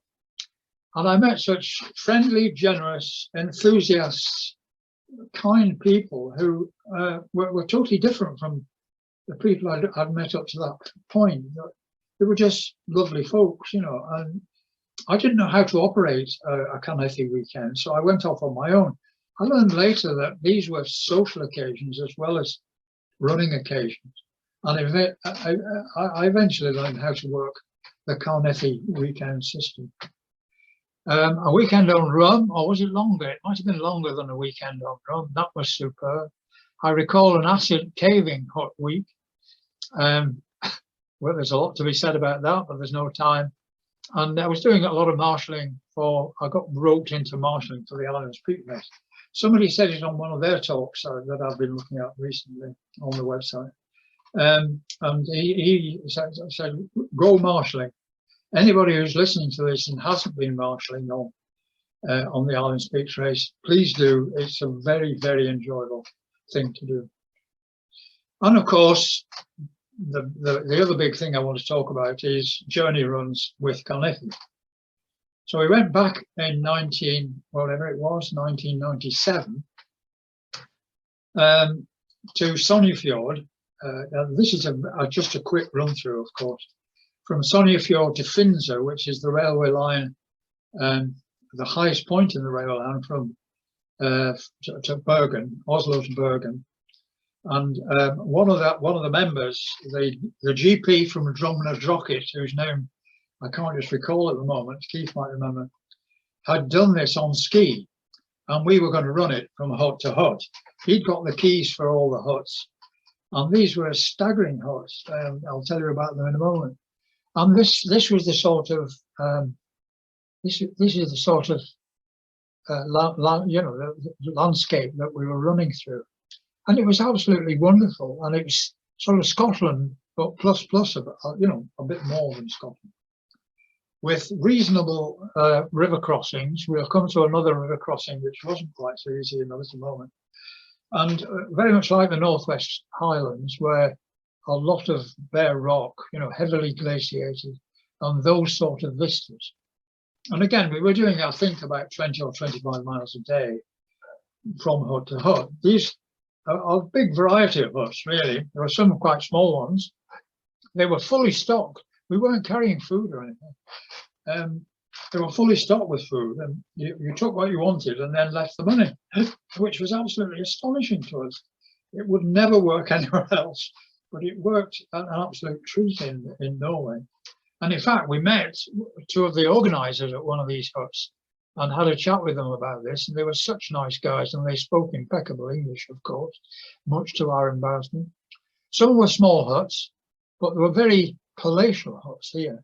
And I met such friendly, generous, enthusiasts, kind people who were totally different from the people I'd met up to that point. They were just lovely folks, you know, and I didn't know how to operate a Carnethy weekend, so I went off on my own. I learned later that these were social occasions as well as running occasions. And I eventually learned how to work the Carnethy weekend system. A weekend on rum, or was it longer? It might have been longer than a weekend on rum. That was superb. I recall an acid caving hut week. Well, there's a lot to be said about that, but there's no time. And I was doing a lot of marshalling I got roped into marshalling for the Islands Peak Race. Somebody said it on one of their talks that I've been looking at recently on the website. And he said, go marshalling. Anybody who's listening to this and hasn't been marshalling on the Islands Peak Race, please do. It's a very, very enjoyable thing to do. And of course, the other big thing I want to talk about is journey runs with Carnethy. So we went back in 1997 to Sonyfjord. This is just a quick run through, of course, from Sonyfjord to Finse, which is the railway line, the highest point in the railway line from to Bergen, Oslo to Bergen. And one of the members, the GP from Drumna Drocket, whose name I can't just recall at the moment, Keith might remember, had done this on ski, and we were going to run it from hut to hut. He'd got the keys for all the huts, and these were staggering huts. I'll tell you about them in a moment. And this was the sort of this is the sort of the landscape that we were running through. And it was absolutely wonderful, and it was sort of Scotland, but plus a bit more than Scotland, with reasonable river crossings. We'll come to another river crossing which wasn't quite so easy in a little moment, and very much like the Northwest Highlands, where a lot of bare rock, heavily glaciated, and those sort of vistas. And again, we were doing, I think, about 20 or 25 miles a day from hut to hut. These a big variety of huts, really. There were some quite small ones. They were fully stocked. We weren't carrying food or anything. They were fully stocked with food, and you took what you wanted and then left the money, which was absolutely astonishing to us. It would never work anywhere else, but it worked an absolute treat in Norway. And in fact, we met two of the organisers at one of these huts, and had a chat with them about this, and they were such nice guys, and they spoke impeccable English, of course, much to our embarrassment. Some were small huts, but they were very palatial huts here.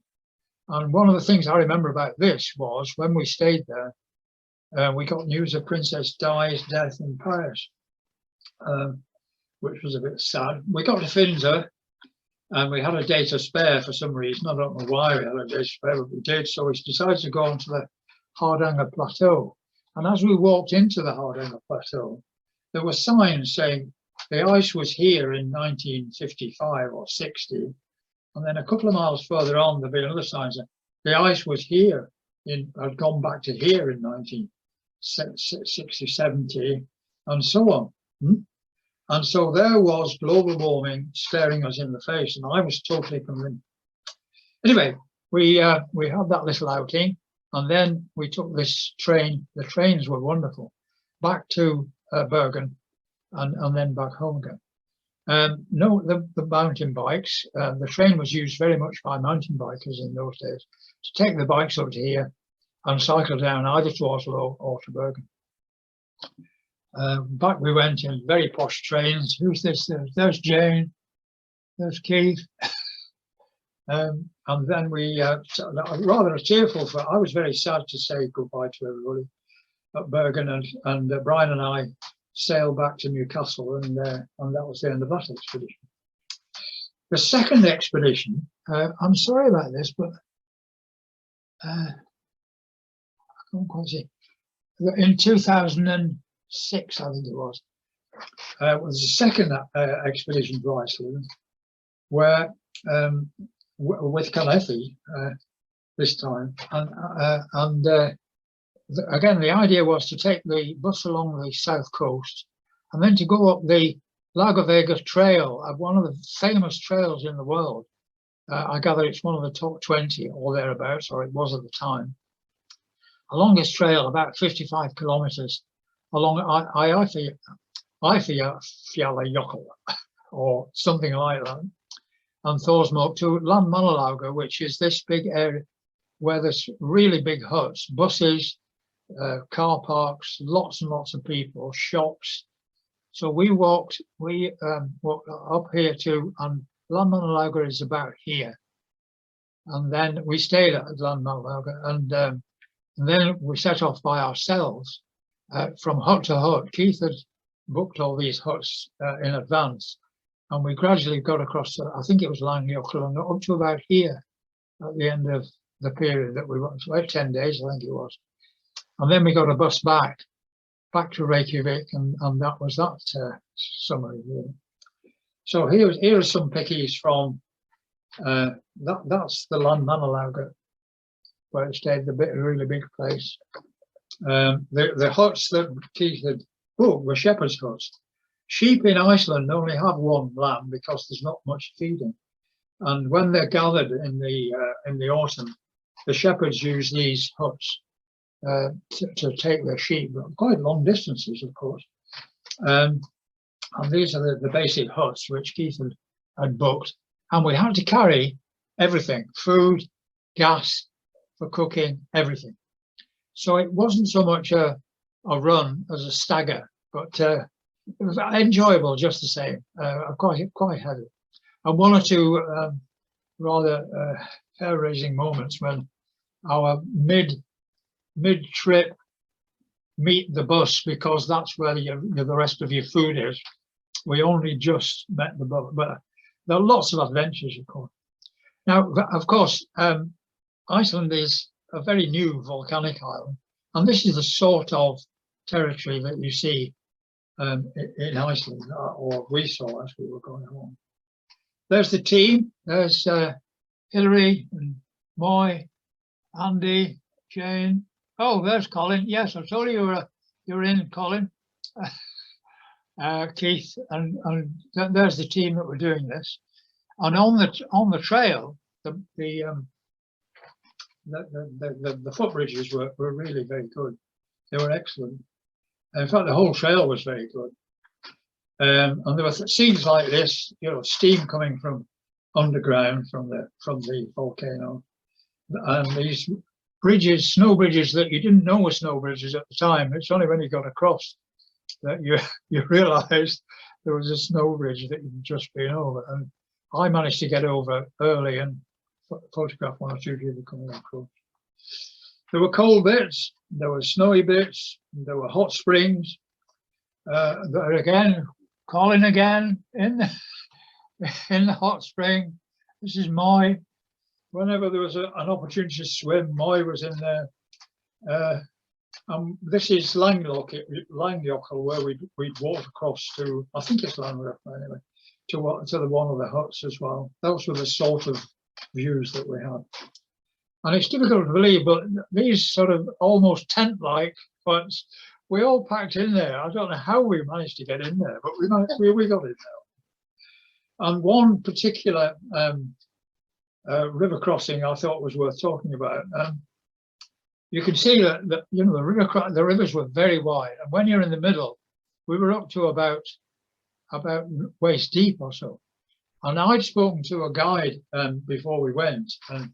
And one of the things I remember about this was when we stayed there, we got news of Princess Di's death in Paris, which was a bit sad. We got to Finser, and we had a day to spare for some reason. I don't know why we had a day to spare, but we did. So we decided to go onto the Hardanger Plateau. And as we walked into the Hardanger Plateau, there were signs saying the ice was here in 1955 or 60. And then a couple of miles further on, there'd be another sign saying the ice was here, had gone back to here in 1960, 70, and so on. And so there was global warming staring us in the face, and I was totally convinced. Anyway, we had that little outing, and then we took this train. The trains were wonderful, back to Bergen, and then back home again. No, the mountain bikes. The train was used very much by mountain bikers in those days to take the bikes up to here and cycle down either to Oslo or to Bergen. Back we went in very posh trains. Who's this? There's Jane. There's Keith. And then we, rather a tearful, I was very sad to say goodbye to everybody at Bergen, and Brian and I sailed back to Newcastle, and that was the end of that expedition. The second expedition, I'm sorry about this, but I can't quite see. In 2006, I think it was the second expedition to Iceland, where with Carnethy this time, and again the idea was to take the bus along the south coast and then to go up the Lagervega Trail, one of the famous trails in the world. I gather it's one of the top 20 or thereabouts, or it was at the time. A longest trail, about 55 kilometers along Eyjafjallajökull or something like that, and Thorsmork to Landmannalaugar, which is this big area where there's really big huts, buses, car parks, lots and lots of people, shops. So we walked up here to, and Landmannalaugar is about here. And then we stayed at Landmannalaugar, and then we set off by ourselves from hut to hut. Keith had booked all these huts in advance, and we gradually got across, I think it was Langjökull, and up to about here at the end of the period that we went, about 10 days, I think it was. And then we got a bus back to Reykjavik, and that was that summary. Really. So here are some pickies from, that's the Landmannalaugar, where it stayed, a really big place. The huts that Keith had booked were shepherd's huts. Sheep in Iceland only have one lamb because there's not much feeding. And when they're gathered in the autumn, the shepherds use these huts to take their sheep, quite long distances, of course. And these are the basic huts which Keith had booked. And we had to carry everything, food, gas for cooking, everything. So it wasn't so much a run as a stagger, but it was enjoyable just the same. Quite heavy. And one or two rather hair-raising moments when our mid-trip meet the bus, because that's where the rest of your food is. We only just met the bus, but there are lots of adventures, of course. Now, of course, Iceland is a very new volcanic island, and this is the sort of territory that you see in Iceland, or we saw as we were going along. There's the team. There's Hilary and Moy, Andy, Jane. Oh, there's Colin. Yes, I told you you're in, Colin. Keith, and there's the team that were doing this. And on the trail, the footbridges were really very good. They were excellent. In fact, the whole trail was very good. And there were scenes like this, steam coming from underground from the volcano, and these bridges, snow bridges that you didn't know were snow bridges at the time. It's only when you got across that you realised there was a snow bridge that you'd just been over. And I managed to get over early and photograph one or two people coming across. There were cold bits, there were snowy bits, there were hot springs. There again, Colin again in the hot spring. This is Moy. Whenever there was an opportunity to swim, Moy was in there. This is Langlyochel, where we'd walk across to, I think it's Langlyochel anyway, to one of the huts as well. Those were the sort of views that we had. And it's difficult to believe, but these sort of almost tent-like huts, we all packed in there. I don't know how we managed to get in there, but we got in there. And one particular river crossing I thought was worth talking about. You can see that the rivers were very wide, and when you're in the middle, we were up to about waist deep or so. And I'd spoken to a guide before we went, and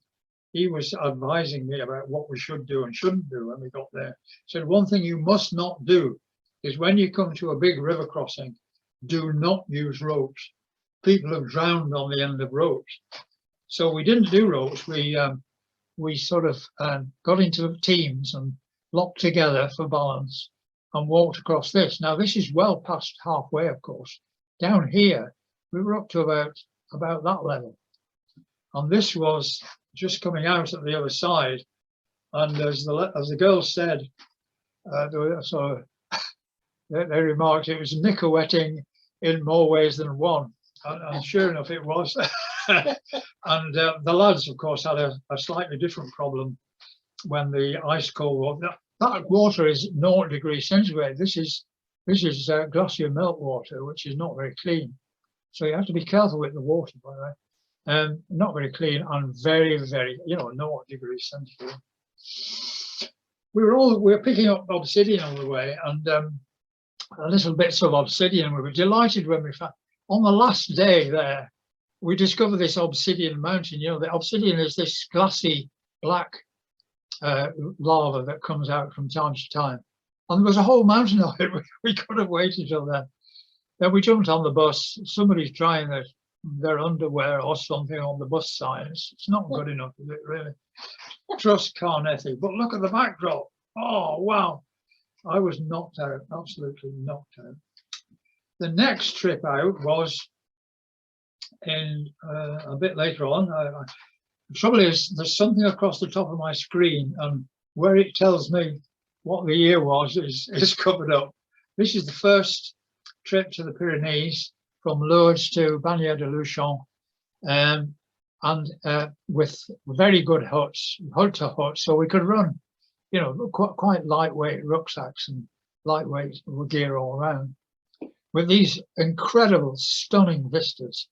he was advising me about what we should do and shouldn't do when we got there. He said, one thing you must not do is when you come to a big river crossing, do not use ropes. People have drowned on the end of ropes. So we didn't do ropes. We sort of got into teams and locked together for balance and walked across this. Now this is well past halfway, of course. Down here, we were up to about that level. And this was just coming out at the other side. And as the girls said, they remarked it was nickel-wetting in more ways than one. And sure enough, it was. And the lads, of course, had a slightly different problem when the ice cold water. That water is 0 degrees centigrade. This is glacier melt water, which is not very clean. So you have to be careful with the water, by the way. Not very clean and very, very, 0 degrees centigrade. We were picking up obsidian all the way, and little bits of obsidian. We were delighted when we found. On the last day there, we discovered this obsidian mountain. The obsidian is this glassy black lava that comes out from time to time. And there was a whole mountain of it. We could have waited till then. Then we jumped on the bus. Somebody's trying their underwear or something on the bus signs. It's not good enough, is it, really? Trust Carnethy. But look at the backdrop. Oh, wow. I was knocked out, absolutely knocked out. The next trip out was in a bit later on. The trouble is, there's something across the top of my screen, and where it tells me what the year was is covered up. This is the first trip to the Pyrenees from Lourdes to Bagnères-de-Luchon, and with very good huts, hut to hut, so we could run, quite lightweight rucksacks and lightweight gear all around, with these incredible, stunning vistas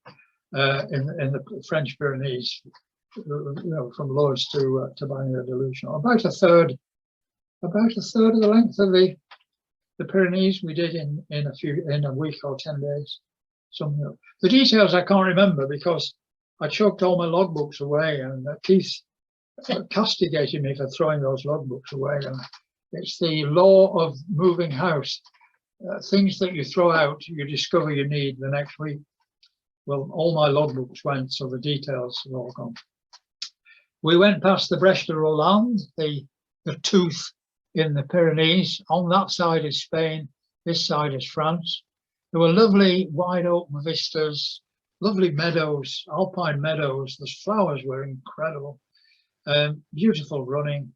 in the French Pyrenees, from Lourdes to Bagnères-de-Luchon. About a third of the length of the Pyrenees we did in a week or 10 days. Something. The details I can't remember because I chucked all my logbooks away, and Keith castigated me for throwing those logbooks away. And it's the law of moving house. Things that you throw out, you discover you need the next week. Well, all my logbooks went, so the details are all gone. We went past the Brèche de Roland, the tooth in the Pyrenees. On that side is Spain, this side is France. There were lovely wide open vistas, lovely meadows, alpine meadows. The flowers were incredible. Beautiful running.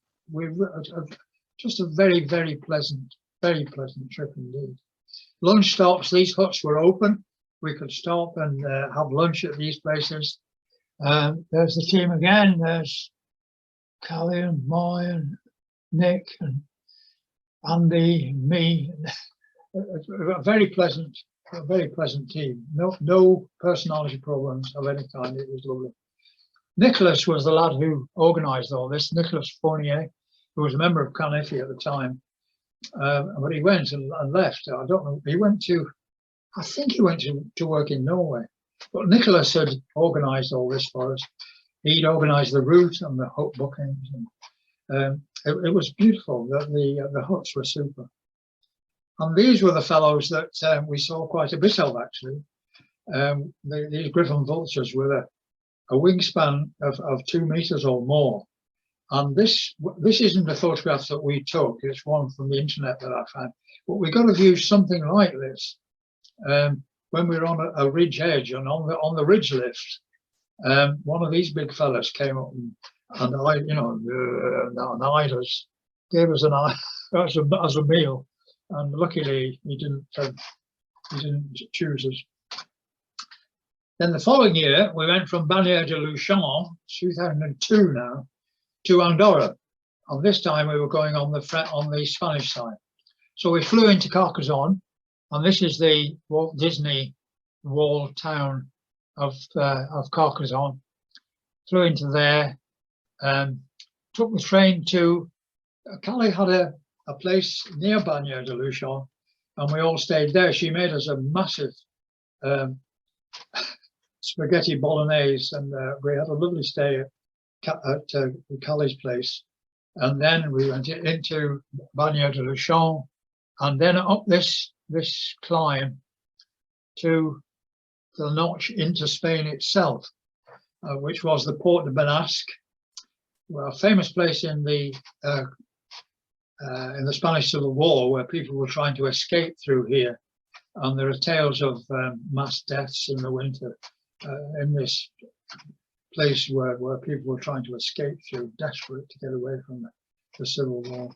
Just a very, very pleasant trip indeed. Lunch stops, these huts were open. We could stop and have lunch at these places. There's the team again. There's Callie and Moy and Nick and Andy, me. A very pleasant team. No personality problems of any kind. It was lovely. Nicholas was the lad who organised all this. Nicholas Fournier, who was a member of Carnethy at the time, but he went and left. I don't know. I think he went to work in Norway. But Nicholas had organised all this for us. He'd organised the route and the hut bookings, It was beautiful. The huts were super. And these were the fellows that we saw quite a bit of, actually. These griffon vultures with a wingspan of 2 meters or more. And this isn't a photograph that we took, it's one from the internet that I found. But we got to view something like this when we were on a ridge edge, and on the ridge lift, one of these big fellas came up and eyed us, gave us an eye as a meal, and luckily he didn't choose us. Then the following year, we went from Bagnères de Luchon, 2002 now, to Andorra, and this time we were going on the Spanish side. So we flew into Carcassonne, and this is the Walt Disney walled town of Carcassonne. Flew into there, took the train to Calais had a place near Bagnères de Luchon, and we all stayed there. She made us a massive spaghetti bolognese, and we had a lovely stay at Calais place. And then we went into Bagnères de Luchon, and then up this climb to the notch into Spain itself, which was the Port de Benasque, a famous place in the Spanish Civil War, where people were trying to escape through here, and there are tales of mass deaths in the winter in this place where people were trying to escape through, desperate to get away from the Civil War.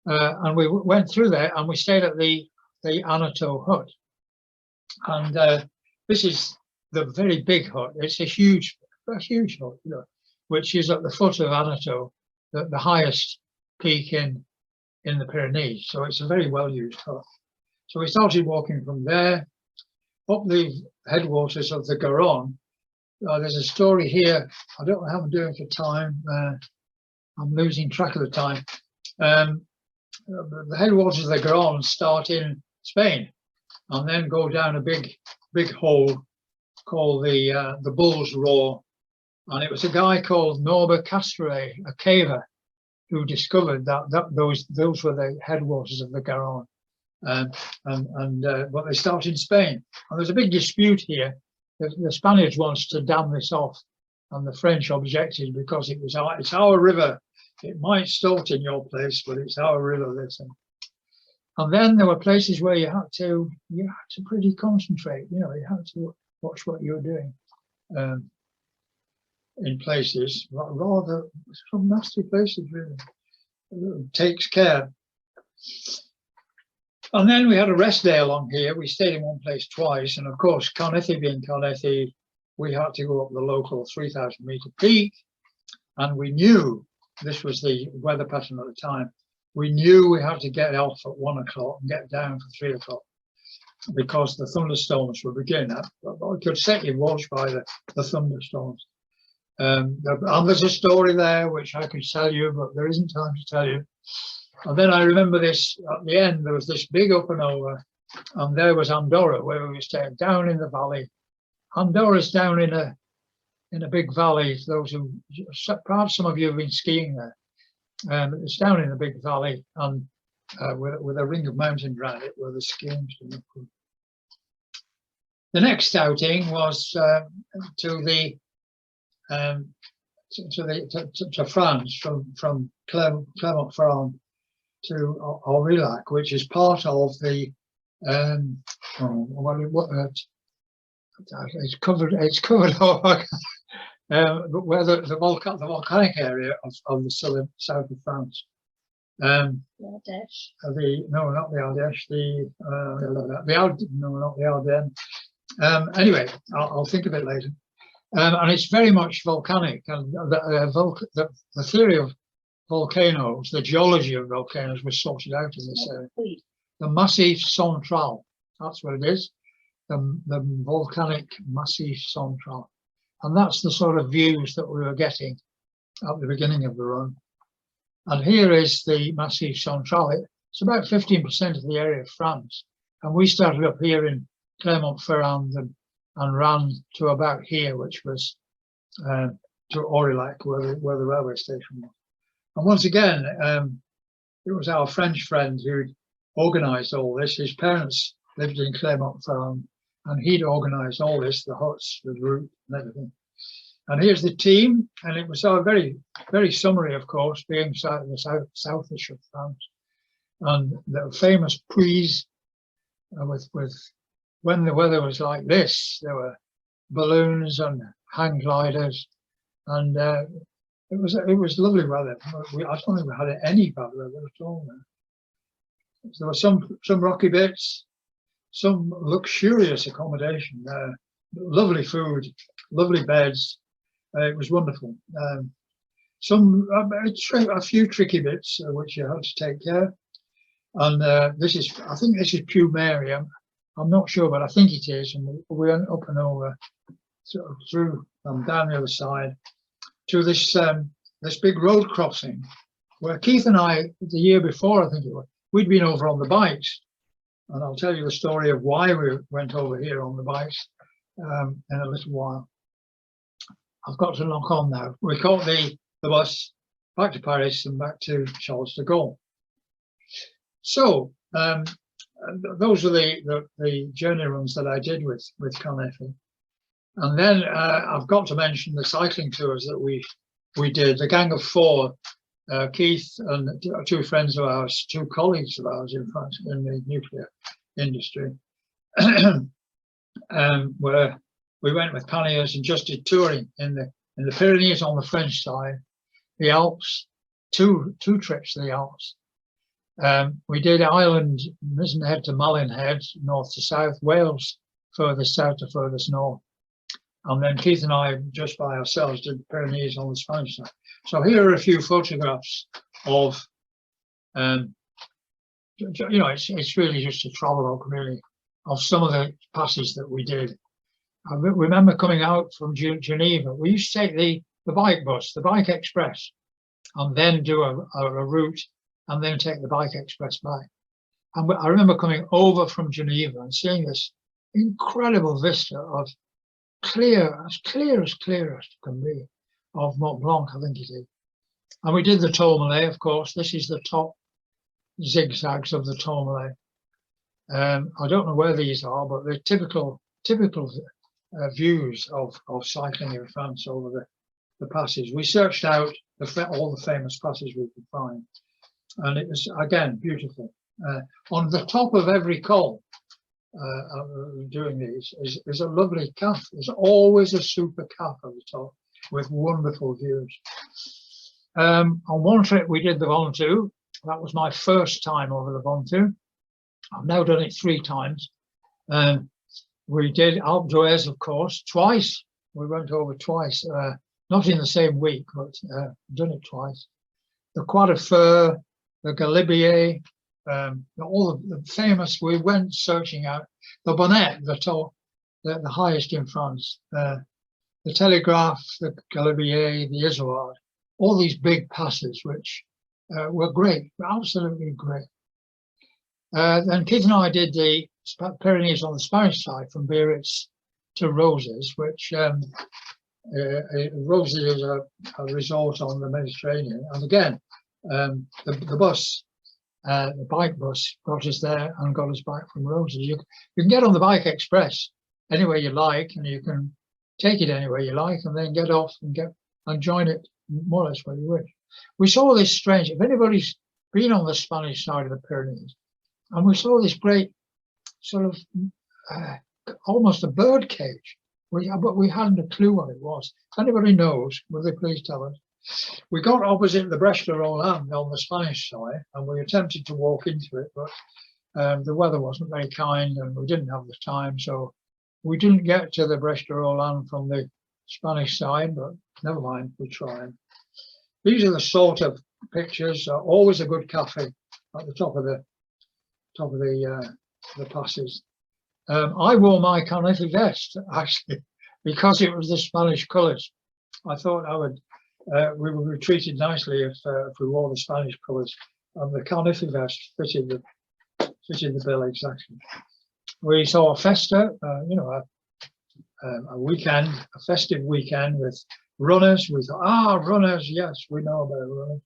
And we went through there, and we stayed at the Anato hut. And this is the very big hut. It's a huge hut, you know, which is at the foot of Anato, the highest peak in the Pyrenees. So it's a very well used hut. So we started walking from there up the headwaters of the Garonne. There's a story here. I don't know how I'm doing for time. I'm losing track of the time. The headwaters of the Garonne start in Spain and then go down a big hole called the Bull's Roar. And it was a guy called Norbert Castret, a caver, who discovered that those were the headwaters of the Garonne. But they start in Spain. And there's a big dispute here. The Spaniards wanted to dam this off, and the French objected because it's our river. It might start in your place, but it's our river. Listen. And then there were places where you had to pretty concentrate. You know, you had to watch what you were doing. In places, rather some nasty places, really. It takes care. And then we had a rest day along here. We stayed in one place twice, and of course, Carnethy being Carnethy, we had to go up the local 3,000 meter peak, and we knew this was the weather pattern at the time. We knew we had to get off at 1 o'clock and get down for 3 o'clock because the thunderstorms were beginning. I could set your watch by the thunderstorms. And there's a story there which I could tell you, but there isn't time to tell you. And then I remember this, at the end, there was this big up and over, and there was Andorra, where we were staying down in the valley. Andorra's down in a big valley. Those who, perhaps some of you have been skiing there. It's down in a big valley, and with a ring of mountains around it where the skiing. The next outing was to France, from Clermont-Ferrand to Aurillac, which is part of the it's covered where the volcanic area of the south of France. The Ardèche. No, not the Ardèche. Not the Ardennes. Anyway, I'll think of it later. And it's very much volcanic, and the theory of volcanoes, the geology of volcanoes was sorted out in this area. The Massif Central, that's what it is, the volcanic Massif Central. And that's the sort of views that we were getting at the beginning of the run. And here is the Massif Central. It's about 15% of the area of France. And we started up here in Clermont-Ferrand and ran to about here, which was to Aurillac, where the railway station was. And once again, it was our French friend who organised all this. His parents lived in Claremont Farm, and he'd organised all this, the huts, the route, and everything. And here's the team, and it was very, very summary, of course, being southish of France. And the famous Puys, with when the weather was like this, there were balloons and hang gliders, and it was lovely weather. I don't think we had any bad weather at all. There were some rocky bits, some luxurious accommodation, lovely food, lovely beds. It was wonderful. A few tricky bits which you had to take care. And I think this is Pew Mary. I'm not sure, but I think it is. And we went up and over, sort of through down the other side to this big road crossing, where Keith and I, the year before, I think it was, we'd been over on the bikes. And I'll tell you the story of why we went over here on the bikes in a little while. I've got to knock on now. We caught the bus back to Paris and back to Charles de Gaulle. So those were the journey runs that I did with Carnethy. And then I've got to mention the cycling tours that we did, the gang of four, Keith and two friends of ours, two colleagues of ours, in fact, in the nuclear industry, where we went with panniers and just did touring in the Pyrenees on the French side, the Alps, two trips to the Alps. We did Ireland, Misenhead to Malinhead, north to south, Wales, furthest south to furthest north. And then Keith and I, just by ourselves, did the Pyrenees on the Spanish side. So here are a few photographs of, it's really just a travelogue, really, of some of the passes that we did. I remember coming out from Geneva. We used to take the bike bus, the Bike Express, and then do a route, and then take the Bike Express back. And I remember coming over from Geneva and seeing this incredible vista of as clear as can be, of Mont Blanc, I think it is. And we did the Tourmalet, of course. This is the top zigzags of the Tourmalet. I don't know where these are, but they're typical views of cycling in France over the passes. We searched out all the famous passes we could find, and it was, again, beautiful. On the top of every col, doing these is a lovely cafe. There's always a super cafe at the top with wonderful views. On one trip we did the Ventoux. That was my first time over the Ventoux. I've now done it 3 times. We did Alpe d'Huez, of course, twice. We went over twice, not in the same week, but done it twice. The Croix de Fer, the Galibier, all the famous, we went searching out the Bonnet, the highest in France, the Telegraph, the Galibier, the Izoard, all these big passes, which were great, absolutely great. Then Keith and I did the Pyrenees on the Spanish side, from Biarritz to Roses, which Roses is a resort on the Mediterranean. And again, the bus, the bike bus, got us there and got us back from Roses. You can get on the Bike Express anywhere you like, and you can take it anywhere you like, and then get off and join it more or less where you wish. We saw this strange, if anybody's been on the Spanish side of the Pyrenees, and we saw this great sort of almost a bird cage, but we hadn't a clue what it was. If anybody knows, will they please tell us? We got opposite the Brest de Roland on the Spanish side, and we attempted to walk into it, but the weather wasn't very kind and we didn't have the time, so we didn't get to the Brest de Roland from the Spanish side, but never mind, we tried. These are the sort of pictures. Always a good cafe at the top of the passes. I wore my Carnethy vest, actually, because it was the Spanish colours. I thought we would be treated nicely if we wore the Spanish colours, and the Carnethy vest fitted the bill exactly. We saw a festa, a weekend, a festive weekend with runners. We thought, runners, yes, we know about runners.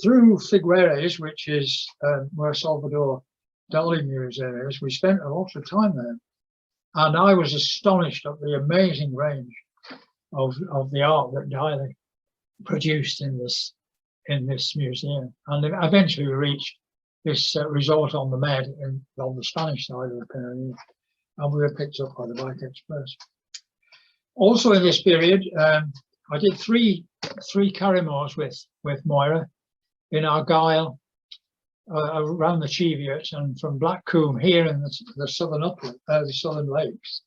Through Figueres, which is where Salvador Dali Museum is, we spent a lot of time there. And I was astonished at the amazing range of the art that Dali produced in this museum. And eventually we reached this resort on the Med on the Spanish side of the Pyrenees, and we were picked up by the Bike Express. Also in this period, I did three Carrymores with Moira in Argyll, around the Cheviot, and from Blackcomb here in the southern upland, the southern lakes,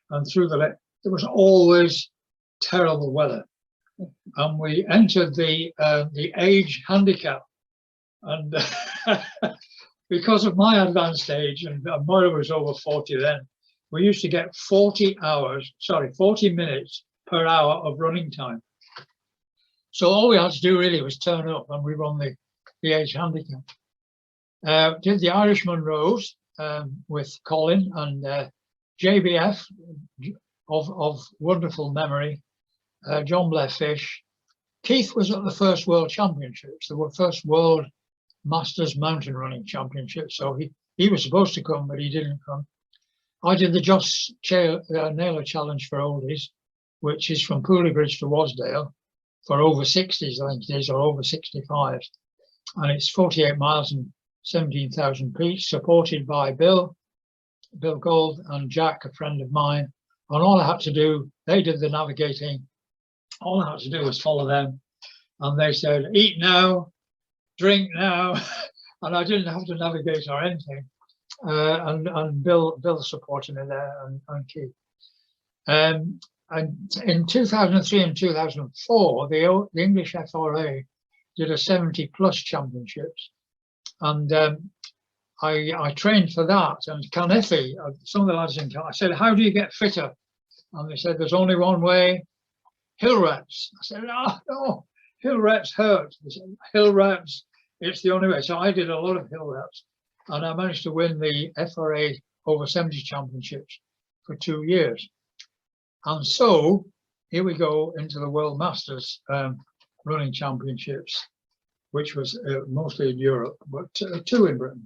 and through the lake. There was always terrible weather, and we entered the age handicap, and because of my advanced age, and Moira was over 40 then, we used to get 40 minutes per hour of running time. So all we had to do really was turn up, and we won the age handicap. Did the Irish Munros with Colin and JBF of wonderful memory, John Blefish. Keith was at the first World Championships, the first World Masters Mountain Running Championships, so he was supposed to come, but he didn't come. I did the Joss Naylor Challenge for Oldies, which is from Pooley Bridge to Wasdale for over 60s, I think it is, or over 65s. And it's 48 miles and 17,000 feet, supported by Bill Gold and Jack, a friend of mine. And all I had to do, they did the navigating. All I had to do was follow them. And they said, eat now, drink now. And I didn't have to navigate or anything. And Bill supported me there, and Keith. And in 2003 and 2004, the English FRA did a 70 plus championships, and I trained for that. And Carnethy, some of the lads in Carnethy, I said, how do you get fitter? And they said, there's only one way, hill reps. I said, oh, no, hill reps hurt. They said, hill reps, it's the only way. So I did a lot of hill reps, and I managed to win the FRA over 70 championships for 2 years. And so here we go into the World Masters running championships, which was mostly in Europe, but 2 in Britain.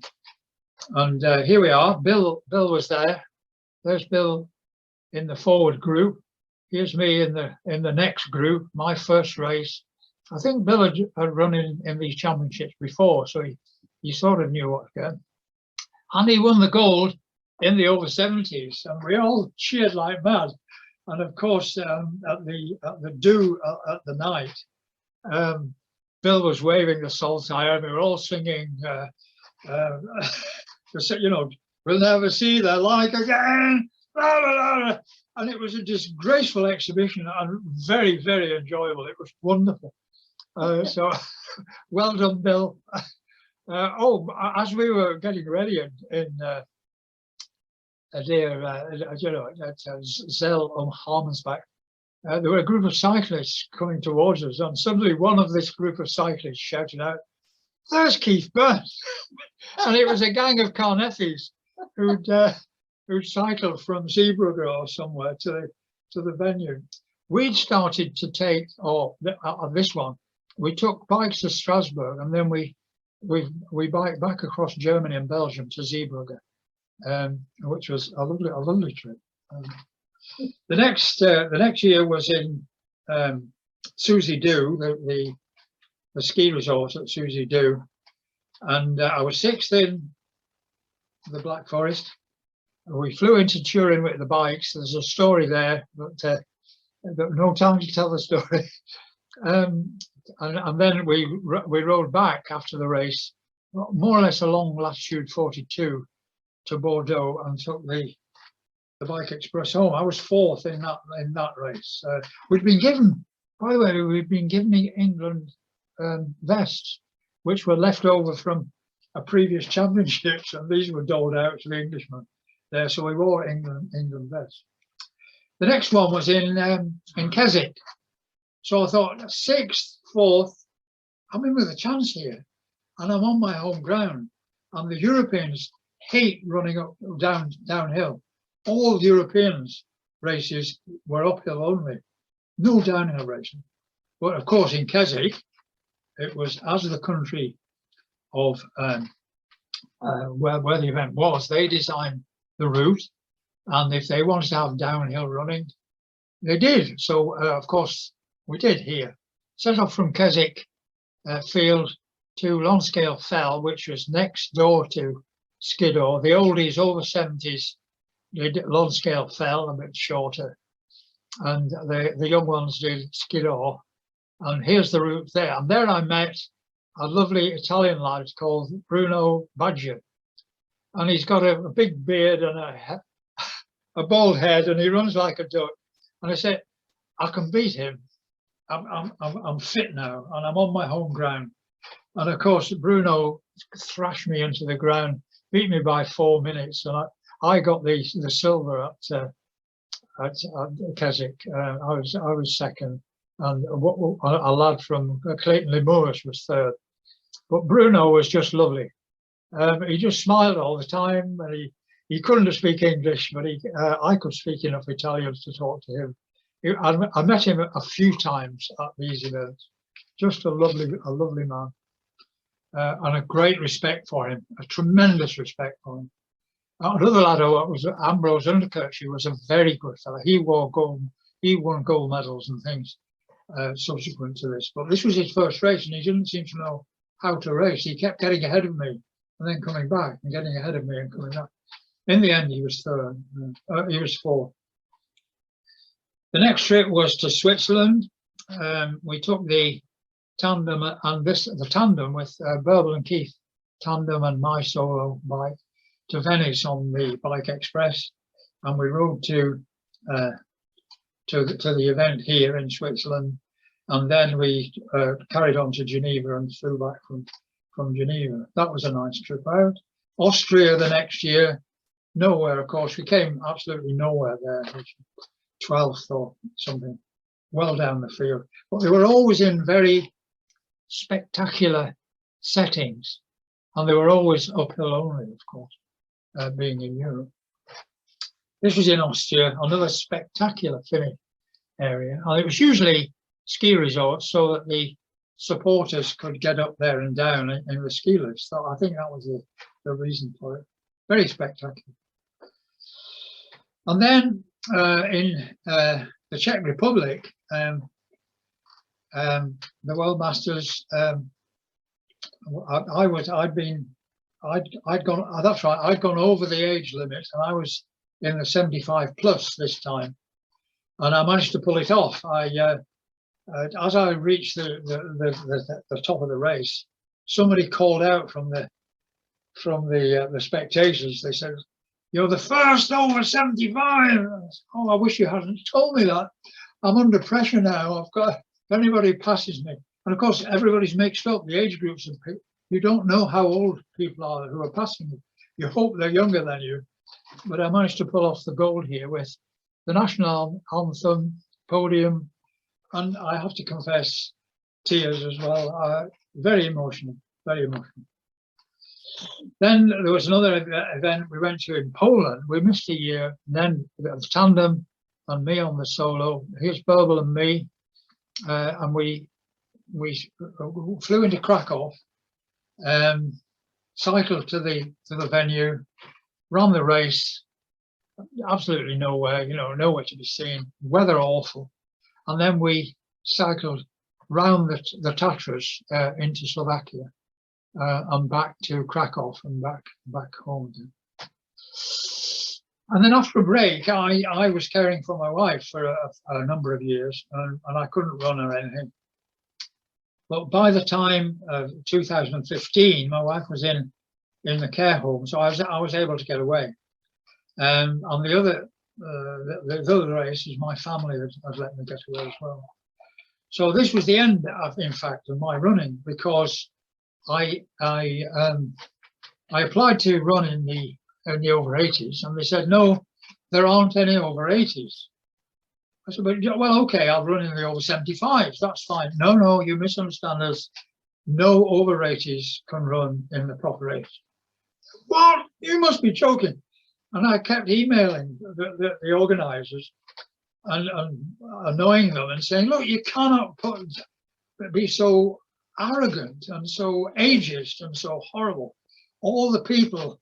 And here we are. Bill was there. There's Bill in the forward group. Here's me in the next group. My first race. I think Bill had run in these championships before, so he sort of knew what to get. And he won the gold in the over 70s, and we all cheered like mad. And of course, at the do at the night, Bill was waving the saltire, and we were all singing, you know, we'll never see the like again, blah, blah, blah. And it was a disgraceful exhibition and very, very enjoyable. It was wonderful. So well done, Bill. As we were getting ready at Zell Harmensbach, there were a group of cyclists coming towards us, and suddenly one of this group of cyclists shouted out, "There's Keith Burns!" And it was a gang of Carnethys who'd cycled from Zeebrugge or somewhere to the venue. We'd started to take, this one, we took bikes to Strasbourg, and then we biked back across Germany and Belgium to Zeebrugge, which was a lovely trip. The next year was in Suzy Dhu, the ski resort at Suzy Dhu, and I was 6th in the Black Forest. We flew into Turin with the bikes. There's a story there, but no time to tell the story. And then we rode back after the race, more or less along latitude 42 to Bordeaux, and took the Bike Express home. I was 4th in that race. We'd been given, by the way, we'd been given England vests, which were left over from a previous championships, and these were doled out to the Englishmen there. So we wore England vests. The next one was in Keswick. So I thought, 6th, 4th, I'm in with a chance here, and I'm on my home ground. And the Europeans hate running up downhill. All Europeans races were uphill only, no downhill racing. But of course, in Keswick, it was as the country of where the event was, they designed the route, and if they wanted to have downhill running, they did. So of course we did here. Set off from Keswick Field to Lonscale Fell, which was next door to Skiddaw. The oldies over 70s did Lonscale Fell, a bit shorter, and the young ones did Skiddaw. And here's the route there. And there I met a lovely Italian lad called Bruno Badger. And he's got a big beard and a bald head, and he runs like a duck. And I said, I can beat him. I'm fit now, and I'm on my home ground. And of course, Bruno thrashed me into the ground, beat me by 4 minutes, and I got the silver at Keswick. I was second, and a lad from Clayton Lemurs was third. But Bruno was just lovely. He just smiled all the time, and he couldn't speak English, but I could speak enough Italian to talk to him. I met him a few times at these events. Just a lovely man, and a great respect for him, a tremendous respect for him. Another lad who was Ambrose Underkirch, who was a very good fellow. He won gold medals and things subsequent to this. But this was his first race, and he didn't seem to know how to race. He kept getting ahead of me and then coming back, and getting ahead of me and coming back. In the end, he was third. He was fourth. The next trip was to Switzerland. We took the tandem the tandem with Burble and Keith tandem and my solo bike to Venice on the Bike Express, and we rode to the event here in Switzerland, and then we carried on to Geneva and flew back from Geneva. That was a nice trip out. Austria the next year, nowhere, of course. We came absolutely nowhere there. 12th or something, well down the field. But they were always in very spectacular settings, and they were always uphill only, of course, being in Europe. This was in Austria, another spectacular Finnish area, and it was usually ski resorts so that the supporters could get up there and down in the ski lifts. So I think that was the reason for it. Very spectacular. And then in the Czech Republic, the World Masters, I'd gone over the age limit, and I was in the 75 plus this time, and I managed to pull it off. As I reached the top of the race, somebody called out from the spectators. They said, "You're the first over 75. Oh, I wish you hadn't told me that. I'm under pressure now. I've got, if anybody passes me. And of course, everybody's mixed up. The age groups, you don't know how old people are who are passing you. You hope they're younger than you. But I managed to pull off the gold here with the national anthem, podium, and I have to confess, tears as well. Very emotional, very emotional. Then there was another event we went to in Poland. We missed a year. Then the tandem and me on the solo. Here's Burble and me, and we flew into Krakow, cycled to the venue, ran the race. Absolutely nowhere, nowhere to be seen. Weather awful, and then we cycled round the Tatras into Slovakia. And back to Krakow and back home again. And then after a break, I was caring for my wife for a number of years, and I couldn't run or anything. But by the time of 2015, my wife was in the care home, so I was able to get away. And the other race is my family has let me get away as well. So this was the end, in fact, of my running, because I applied to run in the over 80s, and they said, no, there aren't any over 80s. I said, well, okay, I'll run in the over 75s, that's fine. No, you misunderstand us. No over 80s can run in the proper race. What? You must be joking. And I kept emailing the organisers and annoying them and saying, look, you cannot be so arrogant and so ageist and so horrible. All the people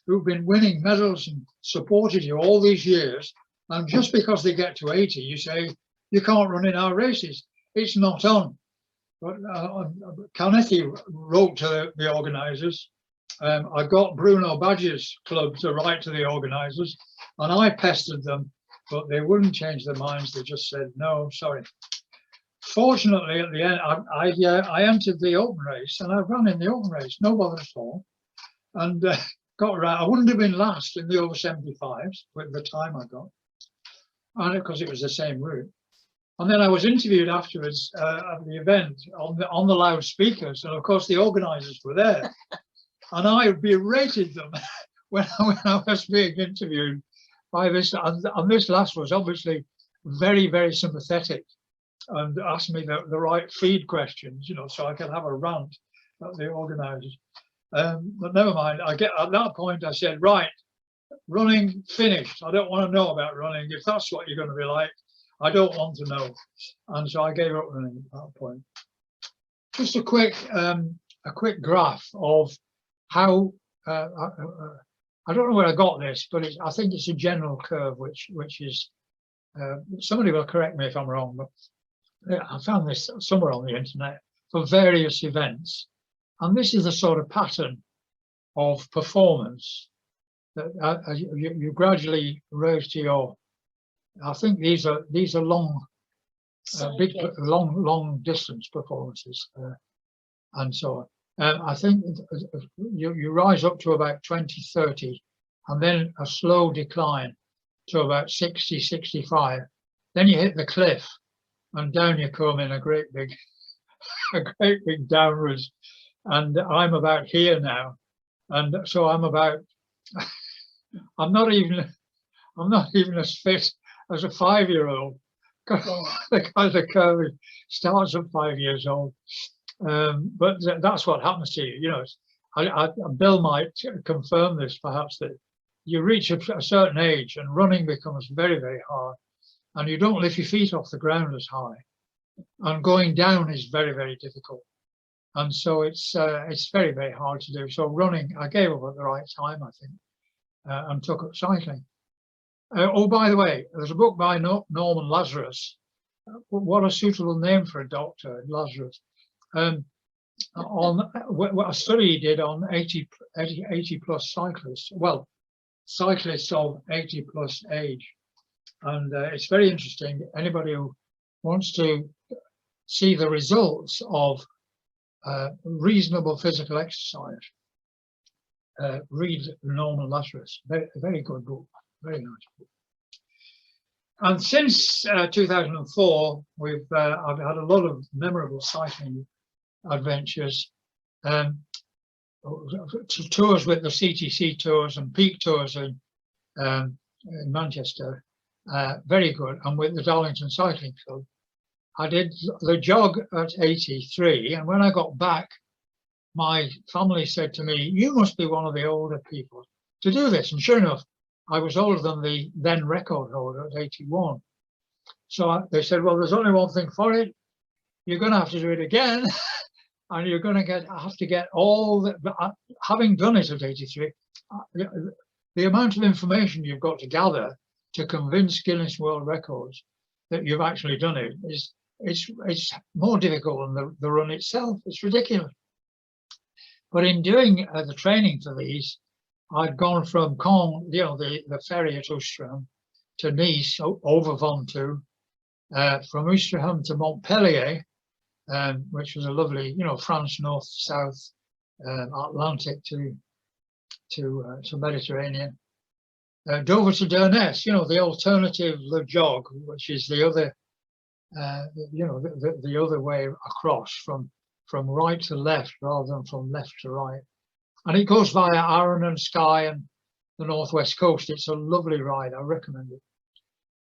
who've been winning medals and supported you all these years, and just because they get to 80, you say, you can't run in our races. It's not on. But Carnethy wrote to the organisers. I got Bruno Badger's club to write to the organisers, and I pestered them, but they wouldn't change their minds. They just said, no, sorry. Fortunately, at the end, I entered the open race, and I ran in the open race, no bother at all, and got right. I wouldn't have been last in the over 75s with the time I got, and because it was the same route. And then I was interviewed afterwards at the event on the loudspeakers, and of course the organisers were there, and I berated them when I was being interviewed by this, and this last was obviously very, very sympathetic and asked me the right feed questions, you know, so I could have a rant at the organisers. But never mind. At that point I said, right, running finished. I don't want to know about running. If that's what you're going to be like, I don't want to know. And so I gave up running at that point. Just a quick graph of how I don't know where I got this, but I think it's a general curve, which is somebody will correct me if I'm wrong, but I found this somewhere on the internet for various events, and this is the sort of pattern of performance that you gradually rose to your. I think these are long, big, long distance performances, and so on. I think you rise up to about 20, 30, and then a slow decline to about 60, 65. Then you hit the cliff, and down you come in a great big downwards. And I'm about here now, and so I'm about. I'm not even as fit as a 5-year-old. The kind of curve starts at 5 years old. But that's what happens to you. You know, Bill might confirm this, perhaps, that you reach a certain age and running becomes very, very hard, and you don't lift your feet off the ground as high, and going down is very, very difficult. And so it's very, very hard to do. So running, I gave up at the right time, I think, and took up cycling. Oh, by the way, there's a book by Norman Lazarus. What a suitable name for a doctor, Lazarus. On a study he did on 80 plus cyclists. Well, cyclists of 80 plus age, and it's very interesting. Anybody who wants to see the results of reasonable physical exercise, read Norman Lazarus. Very good book, very nice book. And since 2004, I've had a lot of memorable cycling adventures, tours with the CTC tours and peak tours in Manchester, very good, and with the Darlington Cycling Club. I did the jog at 83, and when I got back, my family said to me, you must be one of the older people to do this. And sure enough, I was older than the then record holder at 81. So they said, well, there's only one thing for it. You're going to have to do it again. And you're going to have to get all the, having done it at 83, the amount of information you've got to gather to convince Guinness World Records that you've actually done it it's more difficult than the run itself. It's ridiculous. But in doing the training for these, I'd gone from Caen, you know, the ferry at Ouistreham, to Nice, over Ventoux, from Ouistreham to Montpellier, which was a lovely, you know, France north to south, Atlantic to Mediterranean. Dover to Durness, you know, the alternative Le Jog, which is the other, you know, the other way across from right to left rather than from left to right. And it goes via Arran and Skye and the northwest coast. It's a lovely ride. I recommend it.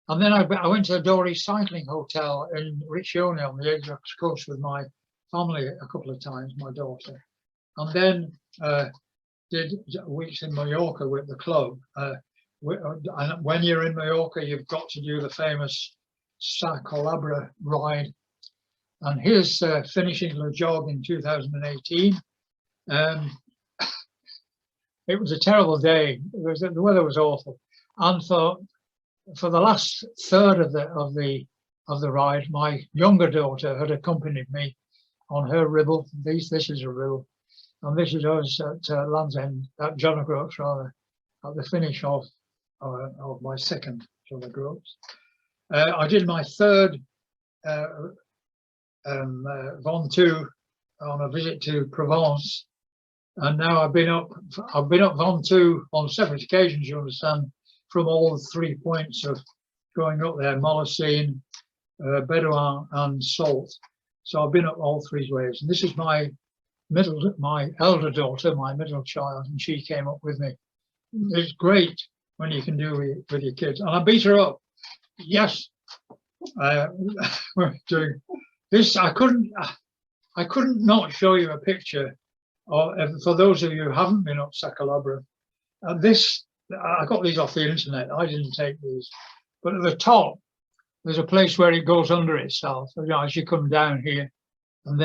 And then I went to the Dory Cycling Hotel in Riccione on the Ajax coast with my family a couple of times, my daughter. And then did weeks in Mallorca with the club. And when you're in Mallorca, you've got to do the famous Sa Calabra ride. and his finishing the job in 2018. It was a terrible day. The weather was awful, and for the last third of the ride, my younger daughter had accompanied me on her ribble. This is a ribble, and this is us at Land's End, at John O'Groats rather, at the finish of my second John O'Groats. I did my third Ventoux on a visit to Provence, and now I've been up Ventoux on separate occasions, you understand, from all 3 points of going up there, Molosine, Bedouin and Salt. So I've been up all 3 ways, and this is my elder daughter, my middle child, and she came up with me. It's great when you can do with your kids, and I beat her up. Yes, we're doing this. I couldn't not show you a picture, or for those of you who haven't been up Sacalabra. This, I got these off the internet. I didn't take these, but at the top there's a place where it goes under itself, you know, as you come down here, and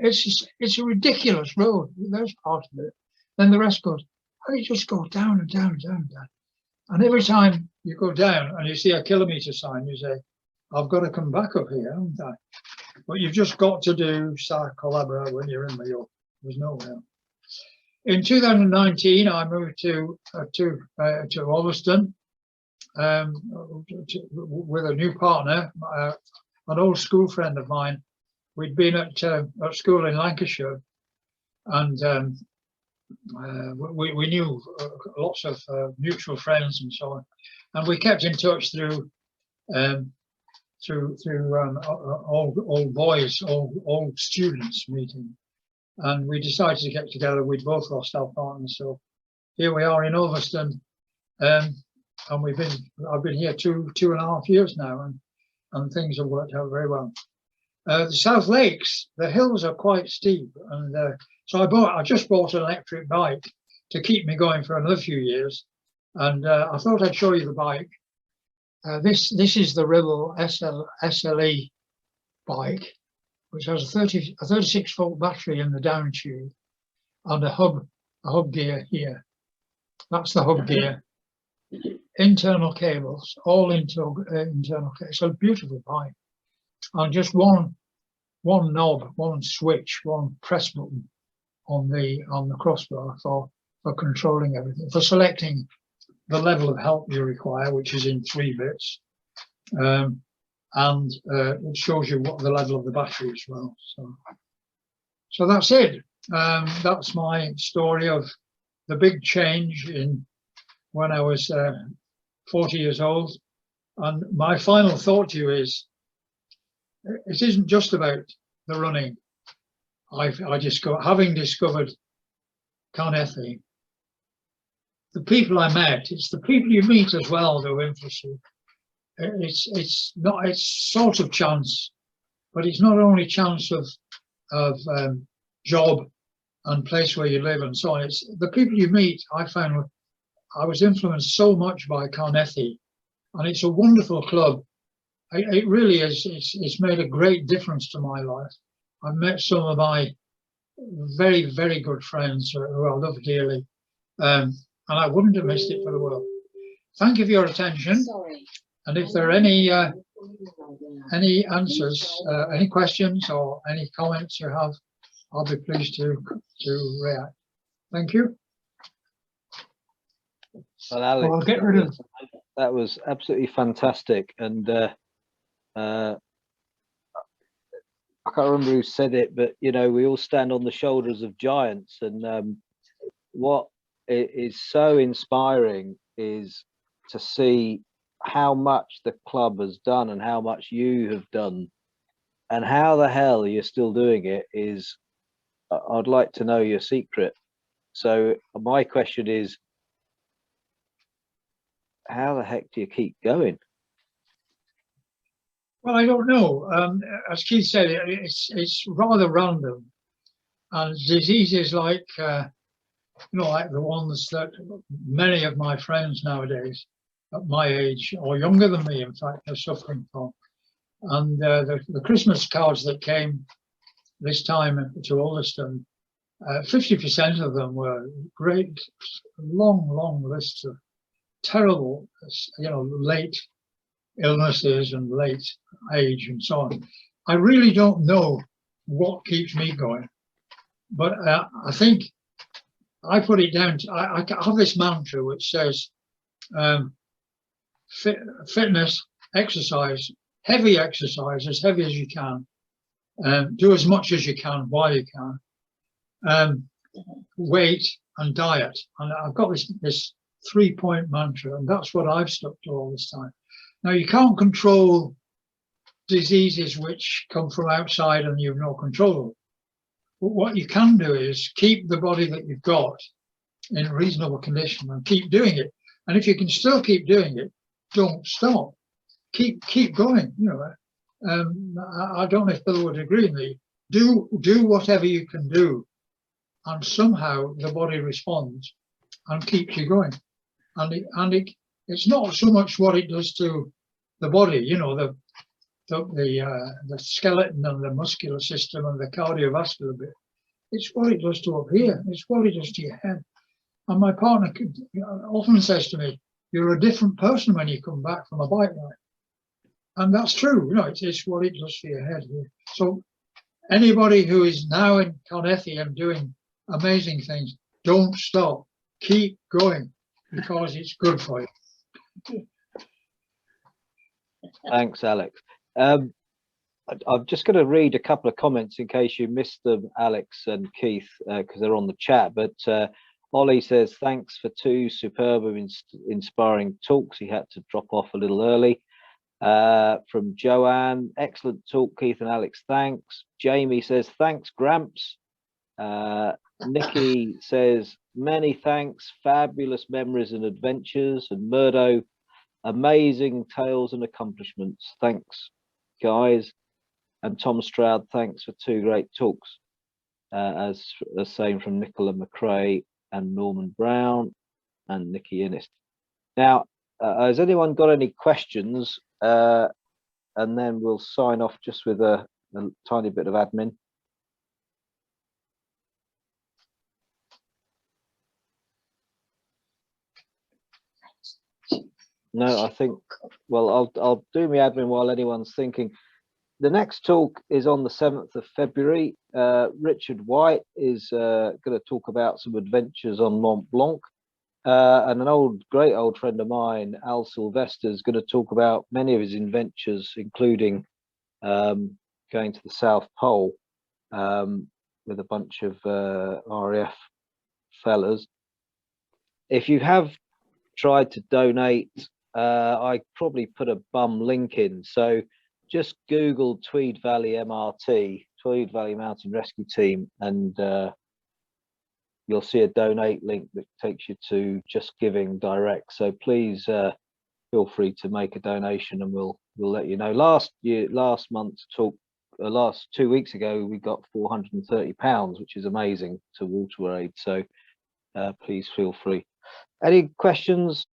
it's a ridiculous road. There's part of it. Then the rest goes. And it just goes down and down and down and down. And every time you go down and you see a kilometre sign, you say, I've got to come back up here, haven't I? But you've just got to do Sacalabra when you're in Mallorca. There's nowhere. In 2019, I moved to Ulverston with a new partner, an old school friend of mine. We'd been at school in Lancashire, and we knew lots of mutual friends and so on, and we kept in touch through old students meeting, and we decided to get together. We'd both lost our partners, so here we are in Ulverston, and I've been here two and a half years now, and things have worked out very well. The South Lakes, the hills are quite steep, and so I just bought an electric bike to keep me going for another few years, and I thought I'd show you the bike. This is the Ribble SLE bike, which has a 36-volt battery in the down tube and a hub gear here. That's the hub gear. Internal cables, all internal cables. It's a beautiful bike. And just one knob, one switch, one press button on the crossbar for controlling everything, for selecting the level of help you require, which is in 3 bits, and it shows you what the level of the battery as well. So that's it. That's my story of the big change in when I was 40 years old. And my final thought to you is, it isn't just about the running. Having discovered Carnethy, the people I met, it's the people you meet as well that influence you. It's sort of chance, but it's not only chance of job and place where you live and so on. It's the people you meet. I found I was influenced so much by Carnethy, and it's a wonderful club. It really is. It's made a great difference to my life. I've met some of my very, very good friends who I love dearly, and I wouldn't have missed it for the world. Thank you for your attention. Sorry. And if there are any answers, any questions or any comments you have, I'll be pleased to react. Thank you. Well, Alex, I'll get rid of. that was absolutely fantastic, and I can't remember who said it, but you know, we all stand on the shoulders of giants, and what is so inspiring is to see how much the club has done and how much you have done, and how the hell you're still doing it. Is I'd like to know your secret. So my question is, how the heck do you keep going? Well, I don't know. As Keith said, it's rather random, and diseases like like the ones that many of my friends nowadays at my age or younger than me, in fact, are suffering from. And the Christmas cards that came this time to Alderstone, 50% of them were great, long lists of terrible, late illnesses and late age and so on. I really don't know what keeps me going, but I think I put it down to, I have this mantra which says fitness, exercise, as heavy as you can, do as much as you can while you can, weight and diet. And I've got this 3-point mantra, and that's what I've stuck to all this time. Now, you can't control diseases which come from outside and you've no control over. But what you can do is keep the body that you've got in reasonable condition and keep doing it. And if you can still keep doing it, don't stop. Keep going. I don't know if Bill would agree with me. Do whatever you can do, and somehow the body responds and keeps you going. And it's not so much what it does to the body, the skeleton and the muscular system and the cardiovascular bit. It's what it does to up here. It's what it does to your head. And my partner often says to me, "You're a different person when you come back from a bike ride." And that's true. It's what it does for your head here. So anybody who is now in Carnethy and doing amazing things, don't stop. Keep going, because it's good for you. Thanks, Alex. I'm just going to read a couple of comments in case you missed them, Alex and Keith, because they're on the chat. But Ollie says, thanks for 2 superb and inspiring talks. He had to drop off a little early. From Joanne, excellent talk, Keith and Alex, thanks. Jamie says, thanks, Gramps. Nikki says, many thanks, fabulous memories and adventures. And Murdo, amazing tales and accomplishments. Thanks, guys. And Tom Stroud, thanks for 2 great talks. As same from Nicola McRae and Norman Brown and Nikki Innes. Now, has anyone got any questions? And then we'll sign off just with a tiny bit of admin. No, I think, well, I'll do my admin while anyone's thinking. The next talk is on the 7th of February. Richard White is going to talk about some adventures on Mont Blanc. And an great old friend of mine, Al Sylvester, is going to talk about many of his adventures, including going to the South Pole with a bunch of RAF fellas. If you have tried to donate, I probably put a bum link in. So just Google Tweed Valley MRT, Tweed Valley Mountain Rescue Team, and you'll see a donate link that takes you to Just Giving Direct. So please feel free to make a donation, and we'll let you know. Last month's talk, last 2 weeks ago, we got £430, which is amazing, to Water Aid. So please feel free. Any questions,